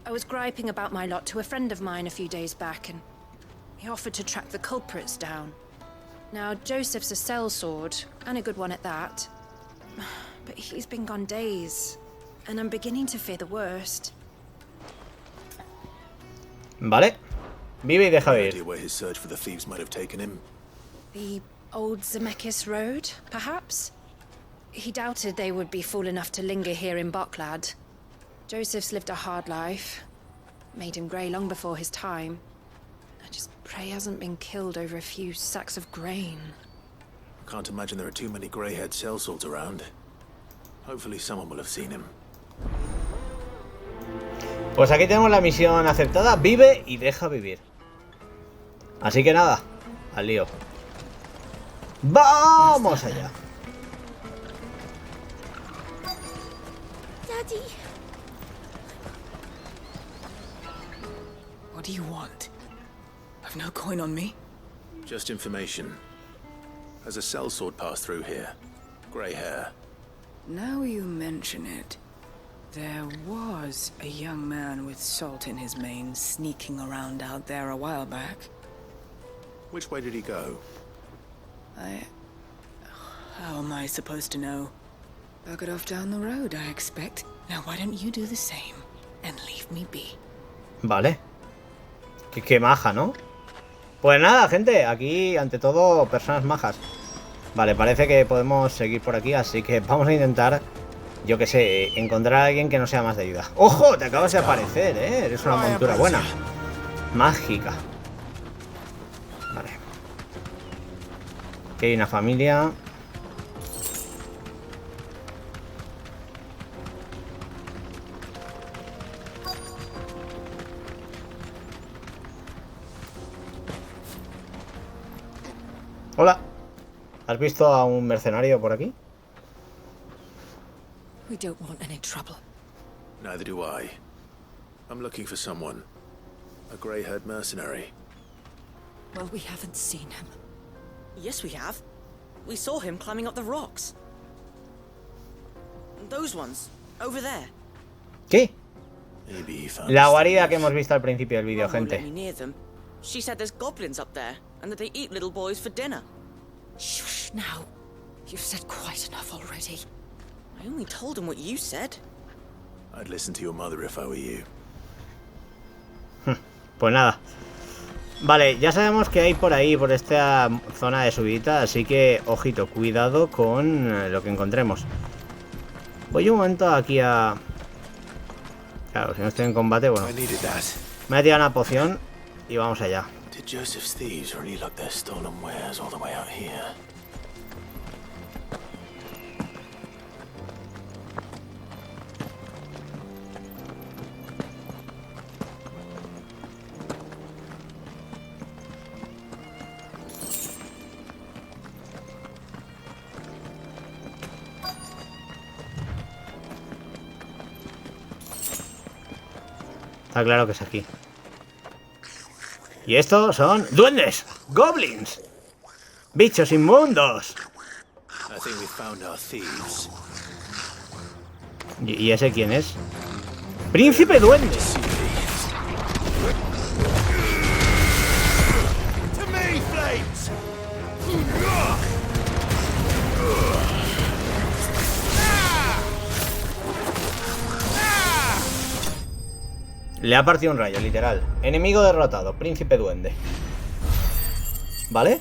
[SPEAKER 3] I was griping about my lot to a friend of mine a few days back, and he offered to track the culprits down. Now, Joseph's a sellsword, and a good one at that. But he's been gone days, and I'm beginning to fear the worst.
[SPEAKER 2] Vale. Vive y deja vivir.
[SPEAKER 4] Where his search for the thieves might have taken him.
[SPEAKER 3] The old Zemeckis Road, perhaps? He doubted they would be fool enough to linger here in Boklad. Joseph's lived a hard life. Made him grey long before his time. I just pray he hasn't been killed over a few sacks of grain.
[SPEAKER 4] Can't imagine there are too many grey-haired sellswords around. Hopefully someone will have seen him.
[SPEAKER 2] Pues aquí tenemos la misión aceptada. Vive y deja vivir. Así que nada, al lío. ¡Vamos allá!
[SPEAKER 19] Daddy.
[SPEAKER 5] What do you want? I've no coin on me.
[SPEAKER 4] Just information. Has a sellsword passed through here? Grey hair.
[SPEAKER 5] Now you mention it, there was a young man with salt in his mane sneaking around out there a while back.
[SPEAKER 4] Which way did he go?
[SPEAKER 5] How am I supposed to know? Buggered off down the road, I expect. Now why don't you do the same and leave me be?
[SPEAKER 2] Vale. Qué maja, ¿no? Pues nada, gente, aquí ante todo personas majas. Vale, parece que podemos seguir por aquí, así que vamos a intentar yo que sé, encontrar a alguien que no sea más de ayuda. ¡Ojo! Te acabas de aparecer, ¿eh? Eres una montura buena. Mágica. Vale. Aquí hay una familia. Hola. ¿Has visto a un mercenario por aquí?
[SPEAKER 18] We don't want any trouble.
[SPEAKER 4] Neither do I. I'm looking for someone. A grey-haired mercenary.
[SPEAKER 18] Well, we haven't seen him.
[SPEAKER 15] Yes, we have. We saw him climbing up the rocks. Those ones, over there.
[SPEAKER 2] ¿Qué?
[SPEAKER 4] Maybe he found
[SPEAKER 2] La guarida que hemos visto al principio del vídeo,
[SPEAKER 15] Mum won't let
[SPEAKER 2] gente.
[SPEAKER 15] me near them. She said there's goblins up there, and that they eat little boys for dinner.
[SPEAKER 18] Shush now. You've said quite enough already.
[SPEAKER 15] I only told him what you said.
[SPEAKER 4] I'd listen to your mother if I were you.
[SPEAKER 2] Pues nada. Vale, ya sabemos que hay por ahí, por esta zona de subida, así que, ojito, cuidado con lo que encontremos. Voy un momento aquí a... Claro, si no estoy en combate, bueno. Me voy a tirar una poción y vamos allá.
[SPEAKER 4] Did Joseph's thieves really lug their stolen wares all the way out here?
[SPEAKER 2] Está claro que es aquí. Y estos son duendes, goblins, bichos inmundos.
[SPEAKER 4] I think we found our thieves.
[SPEAKER 2] ¿Y ese quién es? ¡Príncipe duende!
[SPEAKER 12] To me, Flames!
[SPEAKER 2] Le ha partido un rayo, literal. Enemigo derrotado, príncipe duende. ¿Vale?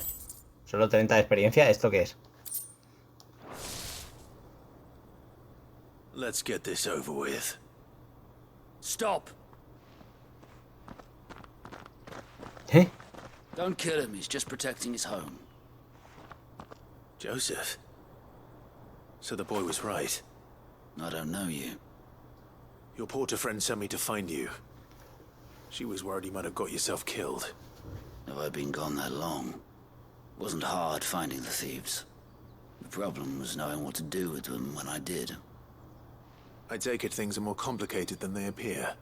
[SPEAKER 2] Solo 30 de experiencia. ¿Esto qué es?
[SPEAKER 4] Let's get this over with.
[SPEAKER 8] Stop!
[SPEAKER 2] ¿Eh?
[SPEAKER 8] Don't kill him, he's just protecting his home.
[SPEAKER 4] Joseph? So the boy was right.
[SPEAKER 8] I don't know you.
[SPEAKER 4] Your porter friend sent me to find you. She was worried you might have got yourself killed.
[SPEAKER 8] Have I been gone that long? It wasn't hard finding the thieves. The problem was knowing what to do with them when I did.
[SPEAKER 4] I take it things are more complicated than they appear.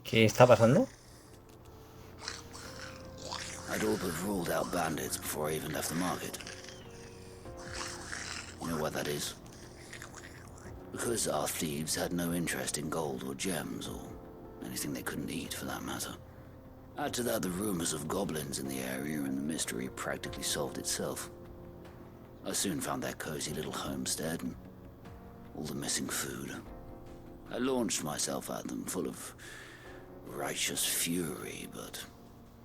[SPEAKER 2] ¿Qué está pasando?
[SPEAKER 8] I'd all but ruled out bandits before I even left the market. You know what that is? Because our thieves had no interest in gold or gems, or anything they couldn't eat for that matter. Add to that the rumors of goblins in the area, and the mystery practically solved itself. I soon found their cozy little homestead, and all the missing food. I launched myself at them, full of righteous fury, but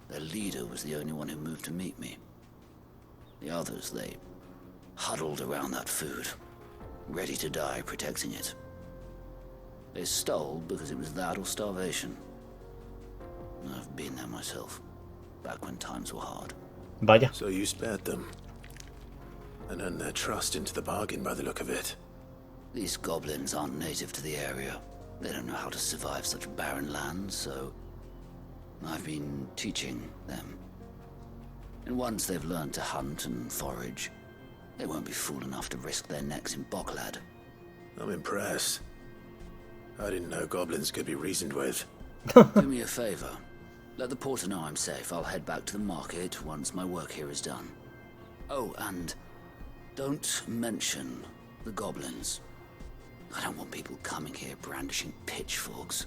[SPEAKER 8] their leader was the only one who moved to meet me. The others, they huddled around that food, ready to die protecting it. They stole because it was that or starvation. I've been there myself, back when times were hard.
[SPEAKER 2] Vaya.
[SPEAKER 4] So you spared them, and earned their trust into the bargain by the look of it.
[SPEAKER 8] These goblins aren't native to the area. They don't know how to survive such barren lands, so I've been teaching them. And once they've learned to hunt and forage, they won't be fool enough to risk their necks in Boklad.
[SPEAKER 4] I'm impressed. I didn't know goblins could be reasoned with.
[SPEAKER 8] Do me a favor. Let the porter know I'm safe. I'll head back to the market once my work here is done. Oh, and don't mention the goblins. I don't want people coming here brandishing pitchforks.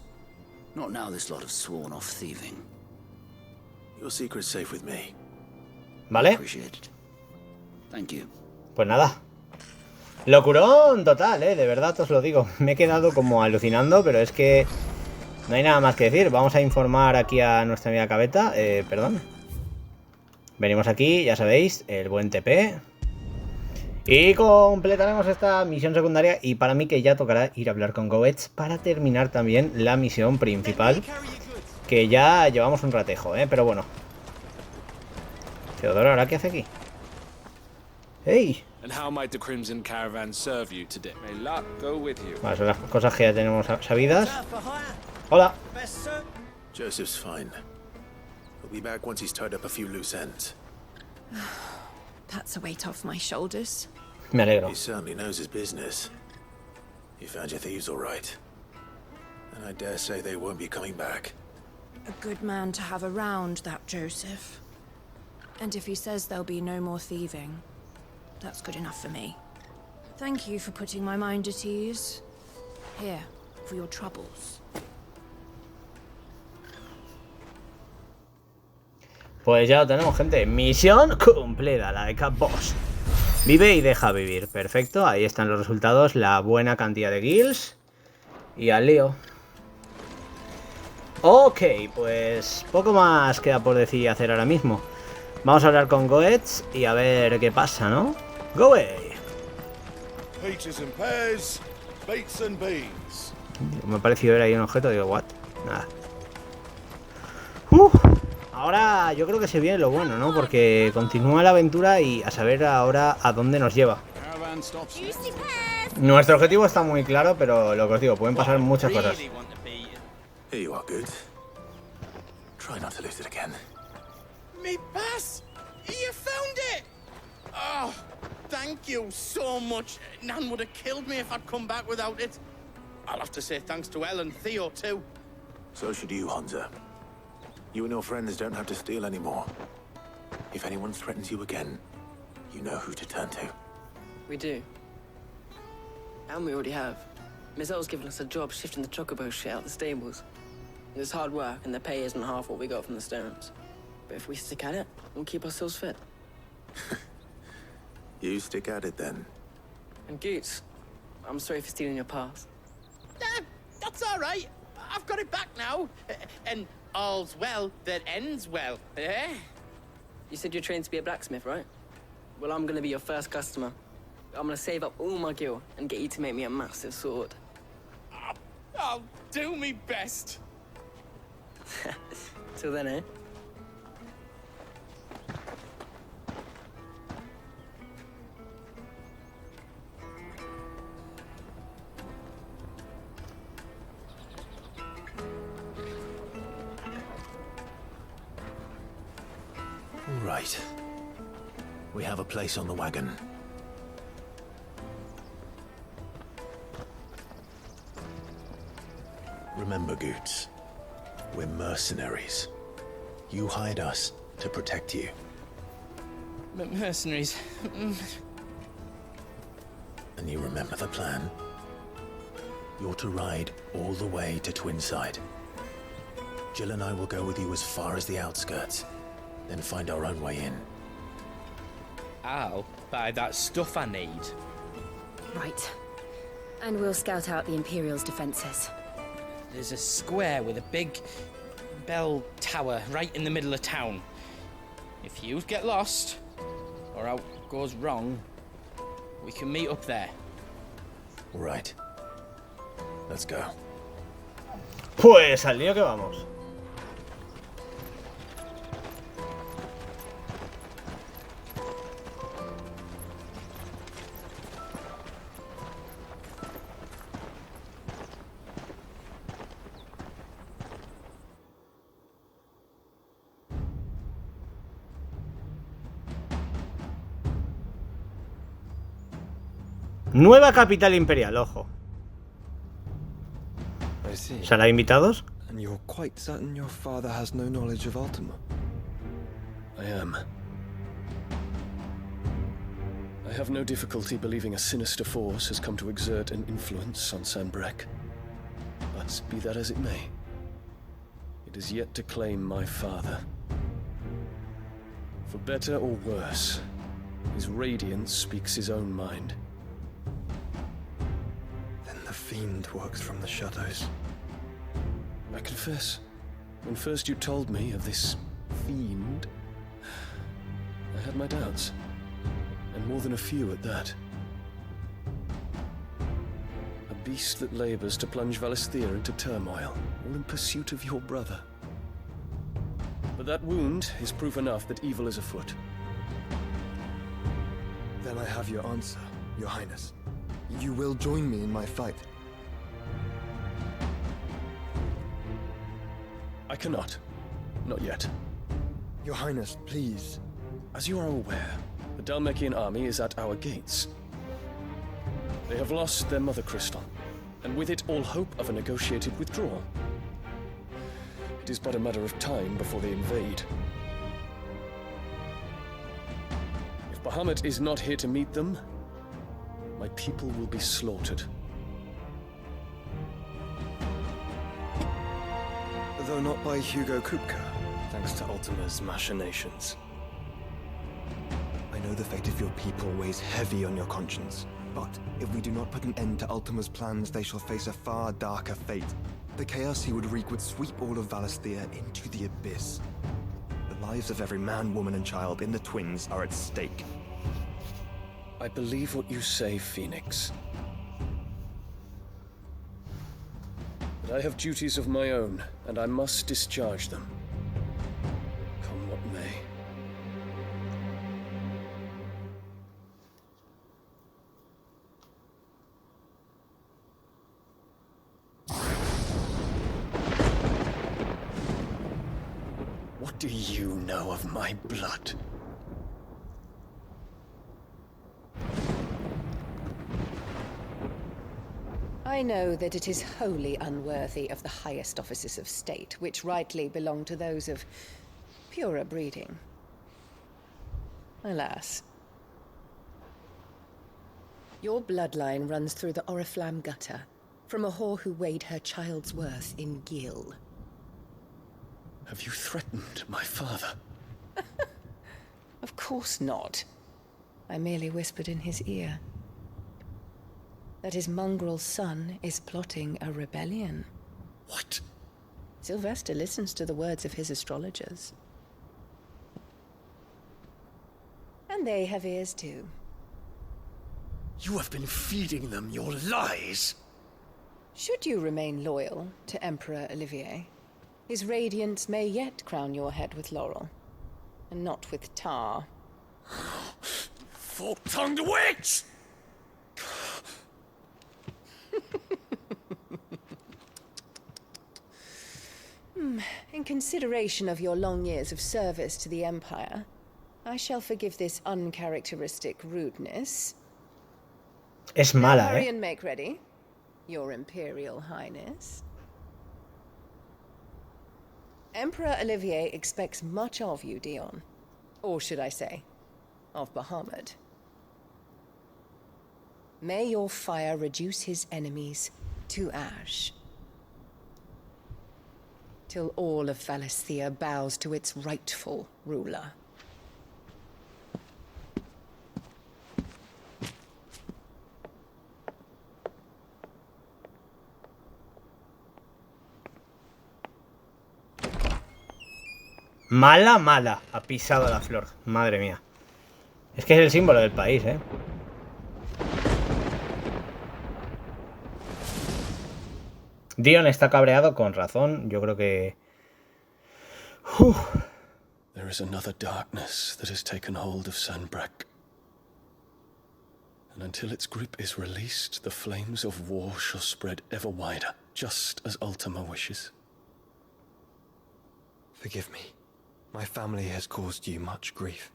[SPEAKER 8] Not now this lot have sworn off thieving.
[SPEAKER 4] Your secret's safe with me.
[SPEAKER 2] ¿Vale?
[SPEAKER 8] Appreciate it. Thank you.
[SPEAKER 2] Pues nada. Locurón total, de verdad os lo digo. Me he quedado como alucinando, pero es que no hay nada más que decir. Vamos a informar aquí a nuestra amiga Cabeta. Perdón. Venimos aquí, ya sabéis, el buen TP. Y completaremos esta misión secundaria y para mí que ya tocará ir a hablar con Goetz para terminar también la misión principal, que ya llevamos un ratejo, pero bueno. Teodoro, ¿ahora qué hace aquí? ¡Ey!
[SPEAKER 7] And how might the Crimson Caravan serve you today? May luck go with you.
[SPEAKER 2] Vale, son las cosas que ya tenemos sabidas. Hola.
[SPEAKER 4] Joseph's fine. He'll be back once he's tied up a few loose ends.
[SPEAKER 9] That's a weight off my shoulders.
[SPEAKER 2] Me alegro.
[SPEAKER 4] He certainly knows his business. You found your thieves all right. And I dare say they won't be coming back.
[SPEAKER 9] A good man to have around, that Joseph. And if he says there'll be no more thieving, that's good enough for me. Thank you for putting my mind at ease. Here, for your troubles.
[SPEAKER 2] Pues ya lo tenemos, gente. Misión cumplida, la de Cap Boss. Vive y deja vivir. Perfecto, ahí están los resultados. La buena cantidad de kills. Y al lío. Ok, pues poco más queda por decir y hacer ahora mismo. Vamos a hablar con Goetz y a ver qué pasa, ¿no? ¡Go away!
[SPEAKER 11] Peaches and pears, beets and beans.
[SPEAKER 2] Me ha parecido ver ahí un objeto, digo, what? Nada. Ahora yo creo que se viene lo bueno, ¿no? Porque continúa la aventura y a saber ahora a dónde nos lleva. Nuestro objetivo está muy claro, pero lo que os digo, pueden pasar muchas cosas.
[SPEAKER 4] Here you are, good. Try not to lose it again.
[SPEAKER 16] Me pass! You found it! Oh, thank you so much. Nan would have killed me if I'd come back without it. I'll have to say thanks to Elle and Theo too.
[SPEAKER 4] So should you, Hansa. You and your friends don't have to steal anymore. If anyone threatens you again, you know who to turn to.
[SPEAKER 20] We do. And we already have. Mizelle's given us a job shifting the chocobo shit out the stables. It's hard work, and the pay isn't half what we got from the Stones. But if we stick at it, we'll keep ourselves fit.
[SPEAKER 4] You stick at it, then.
[SPEAKER 20] And Goots, I'm sorry for stealing your pass.
[SPEAKER 16] That's all right. I've got it back now. And all's well that ends well, eh?
[SPEAKER 20] You said you're trained to be a blacksmith, right? Well, I'm gonna be your first customer. I'm gonna save up all my gil and get you to make me a massive sword.
[SPEAKER 16] I'll do me best.
[SPEAKER 20] Till then, eh?
[SPEAKER 4] All right. We have a place on the wagon. Remember, Goots, we're mercenaries. You hired us to protect you.
[SPEAKER 16] Mercenaries.
[SPEAKER 4] And you remember the plan? You're to ride all the way to Twinside. Jill and I will go with you as far as the outskirts, then find our own way in.
[SPEAKER 14] I'll buy that stuff I need.
[SPEAKER 3] Right. And we'll scout out the Imperial's defenses.
[SPEAKER 14] There's a square with a big bell tower right in the middle of town. If you get lost, or out goes wrong, we can meet up there.
[SPEAKER 4] All right. Let's go.
[SPEAKER 2] Pues al lío que vamos. Nueva capital imperial, ojo.
[SPEAKER 24] I see.
[SPEAKER 2] ¿Será invitados?
[SPEAKER 24] And you're quite certain your father has no knowledge of Ultima?
[SPEAKER 25] I am. I have no difficulty believing a sinister force has come to exert an influence on Sanbreque. But be that as it may, it is yet to claim my father. For better or worse, his radiance speaks his own mind.
[SPEAKER 24] Then the fiend works from the shadows.
[SPEAKER 25] I confess, when first you told me of this fiend, I had my doubts. And More than a few at that. A beast that labors to plunge Valisthea into turmoil, all in pursuit of your brother. But that wound is proof enough that evil is afoot.
[SPEAKER 24] Then I have your answer, Your Highness. You will join me in my fight.
[SPEAKER 25] I cannot. Not yet.
[SPEAKER 24] Your Highness, please.
[SPEAKER 25] As you are aware, the Dhalmekian army is at our gates. They have lost their mother crystal, and with it all hope of a negotiated withdrawal. It is but a matter of time before they invade. If Bahamut is not here to meet them, my people will be slaughtered.
[SPEAKER 24] Though not by Hugo Kupka, thanks to Ultima's machinations. I know the fate of your people weighs heavy on your conscience, but if we do not put an end to Ultima's plans, they shall face a far darker fate. The chaos he would wreak would sweep all of Valisthea into the abyss. The lives of every man, woman, and child in the Twins are at stake.
[SPEAKER 25] I believe what you say, Phoenix. But I have duties of my own, and I must discharge them. Come what may. What do you know of my blood?
[SPEAKER 1] I know that it is wholly unworthy of the highest offices of state, which rightly belong to those of purer breeding. Alas. Your bloodline runs through the Oriflamme gutter, from a whore who weighed her child's worth in gil.
[SPEAKER 25] Have you threatened my father?
[SPEAKER 1] Of course not. I merely whispered in his ear that his mongrel son is plotting a rebellion.
[SPEAKER 25] What?
[SPEAKER 1] Sylvester listens to the words of his astrologers. And they have ears too.
[SPEAKER 25] You have been feeding them your lies!
[SPEAKER 1] Should you remain loyal to Emperor Olivier, his radiance may yet crown your head with laurel, and not with tar.
[SPEAKER 25] Fork-tongued witch!
[SPEAKER 1] In consideration of your long years of service to the Empire, I shall forgive this uncharacteristic rudeness.
[SPEAKER 2] Es mala,
[SPEAKER 1] Hurry and make ready, Your Imperial Highness. Emperor Olivier expects much of you, Dion. Or should I say, of Bahamut. May your fire reduce his enemies to ash, till all of Valisthea bows to its rightful ruler.
[SPEAKER 2] Mala, mala. Ha pisado la flor. Madre mía. Es que es el símbolo del país, ¿eh? Dion está cabreado con razón. Yo creo que...
[SPEAKER 25] There is another darkness that has taken hold of Sanbreque. And until its grip is released, the flames of war shall spread ever wider, just as Ultima wishes.
[SPEAKER 24] Forgive me. My family has caused you much grief.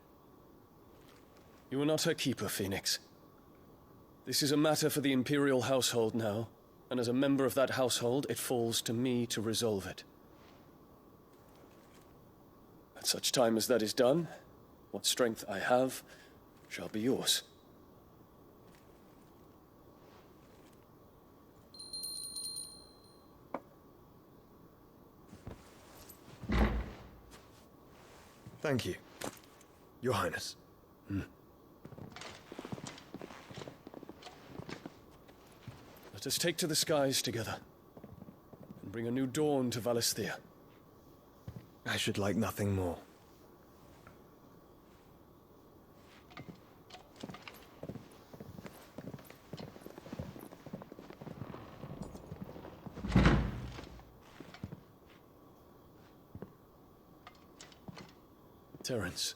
[SPEAKER 25] You are not her keeper, Phoenix. This is a matter for the Imperial household now, and as a member of that household, it falls to me to resolve it. At such time as that is done, what strength I have shall be yours.
[SPEAKER 24] Thank you, Your Highness.
[SPEAKER 25] Let us take to the skies together, and bring a new dawn to Valisthea.
[SPEAKER 24] I should like nothing more.
[SPEAKER 25] Terence.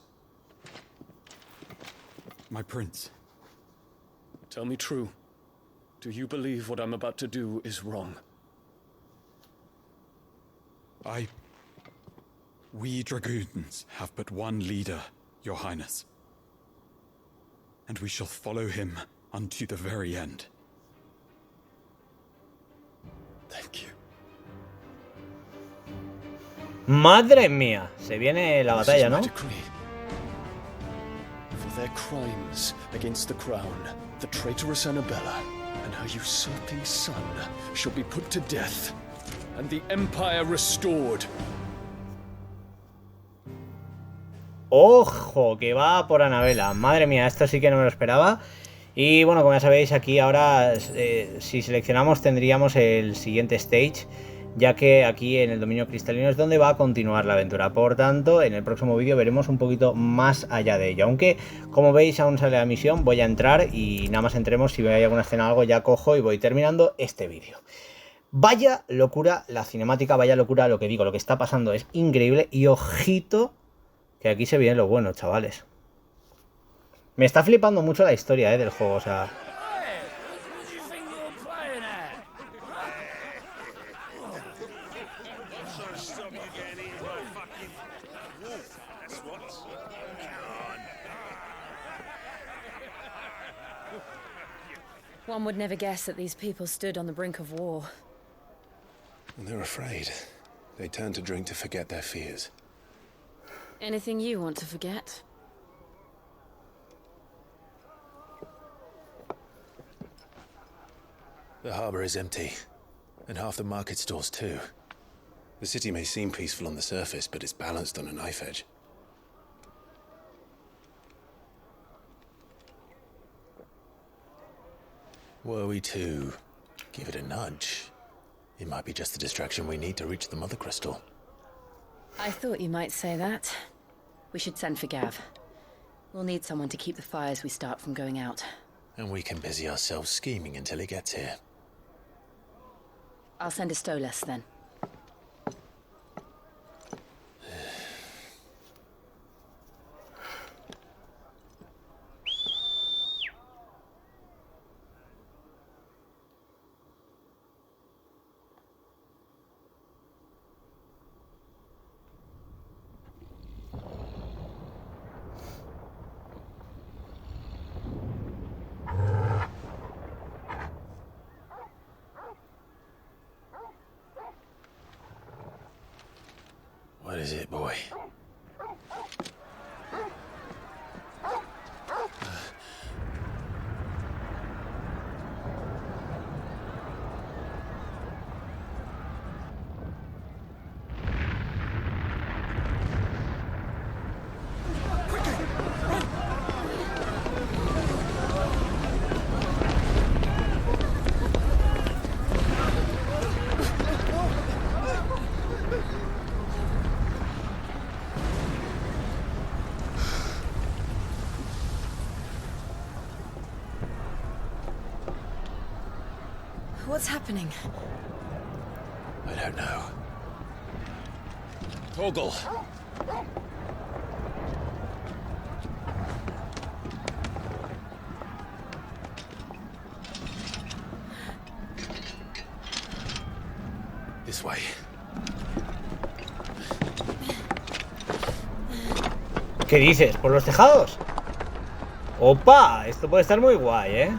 [SPEAKER 23] My prince.
[SPEAKER 25] Tell me true. Do you believe what I'm about to do is wrong?
[SPEAKER 23] We dragoons have but one leader, Your Highness. And we shall follow him unto the very end.
[SPEAKER 25] Thank you.
[SPEAKER 2] Madre mía, se viene la batalla, ¿no?
[SPEAKER 25] For their crimes against the crown, the traitorous Annabella and her usurping son shall be put to death, and the empire restored.
[SPEAKER 2] Ojo, que va por Annabella. Madre mía, esto sí que no me lo esperaba. Y bueno, como ya sabéis, aquí ahora si seleccionamos tendríamos el siguiente stage, ya que aquí en el dominio cristalino es donde va a continuar la aventura. Por tanto, en el próximo vídeo veremos un poquito más allá de ello. Aunque, como veis, aún sale la misión, voy a entrar y nada más entremos, si hay alguna escena o algo, ya cojo y voy terminando este vídeo. Vaya locura la cinemática, vaya locura lo que digo, lo que está pasando es increíble. Y ojito, que aquí se viene lo bueno, chavales. Me está flipando mucho la historia del juego, o sea...
[SPEAKER 3] One would never guess that these people stood on the brink of war.
[SPEAKER 4] And they're afraid. They turn to drink to forget their fears.
[SPEAKER 3] Anything you want to forget?
[SPEAKER 4] The harbor is empty, and half the market stalls too. The city may seem peaceful on the surface, but it's balanced on a knife edge. Were we to give it a nudge, it might be just the distraction we need to reach the Mother Crystal.
[SPEAKER 3] I thought you might say that. We should send for Gav. We'll need someone to keep the fires we start from going out.
[SPEAKER 4] And we can busy ourselves scheming until he gets here.
[SPEAKER 3] I'll send a Stolas then.
[SPEAKER 4] What is it, boy?
[SPEAKER 3] What's happening?
[SPEAKER 4] I don't know. Torgal! This way.
[SPEAKER 2] ¿Qué dices? ¿Por los tejados? ¡Opa! Esto puede estar muy guay, ¿eh?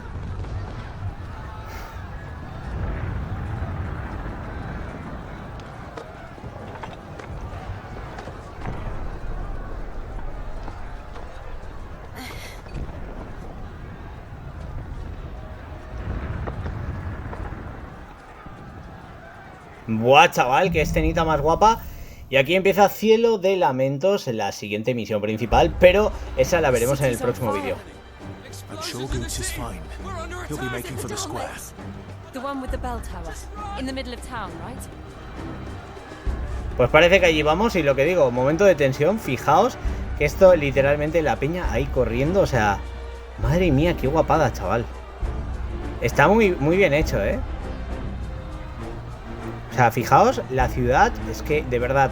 [SPEAKER 2] Buah, chaval, que escenita más guapa. Y aquí empieza Cielo de Lamentos, la siguiente misión principal, pero esa la veremos en el próximo vídeo.
[SPEAKER 4] I'm sure Goots is fine. He'll be making for the square.
[SPEAKER 3] The one with the bell tower, in the middle of town, right?
[SPEAKER 2] Pues parece que allí vamos y lo que digo, momento de tensión, fijaos que esto literalmente la peña ahí corriendo, o sea, madre mía, qué guapada, chaval. Está muy bien hecho, ¿eh? O sea, fijaos, la ciudad es que, de verdad,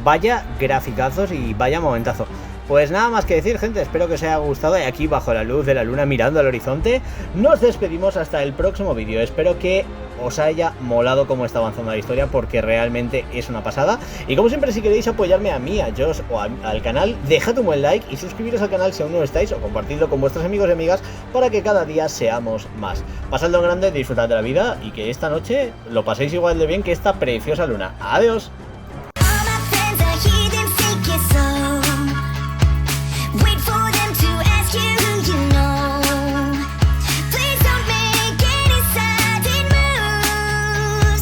[SPEAKER 2] vaya graficazos y vaya momentazo. Pues nada más que decir, gente, espero que os haya gustado. Y aquí bajo la luz de la luna mirando al horizonte, nos despedimos hasta el próximo vídeo. Espero que os haya molado cómo está avanzando la historia, porque realmente es una pasada. Y como siempre, si queréis apoyarme a mí, a Josh o al canal, dejad un buen like y suscribiros al canal si aún no lo estáis, o compartidlo con vuestros amigos y amigas para que cada día seamos más. Pasadlo en grande, disfrutad de la vida y que esta noche lo paséis igual de bien que esta preciosa luna. Adiós.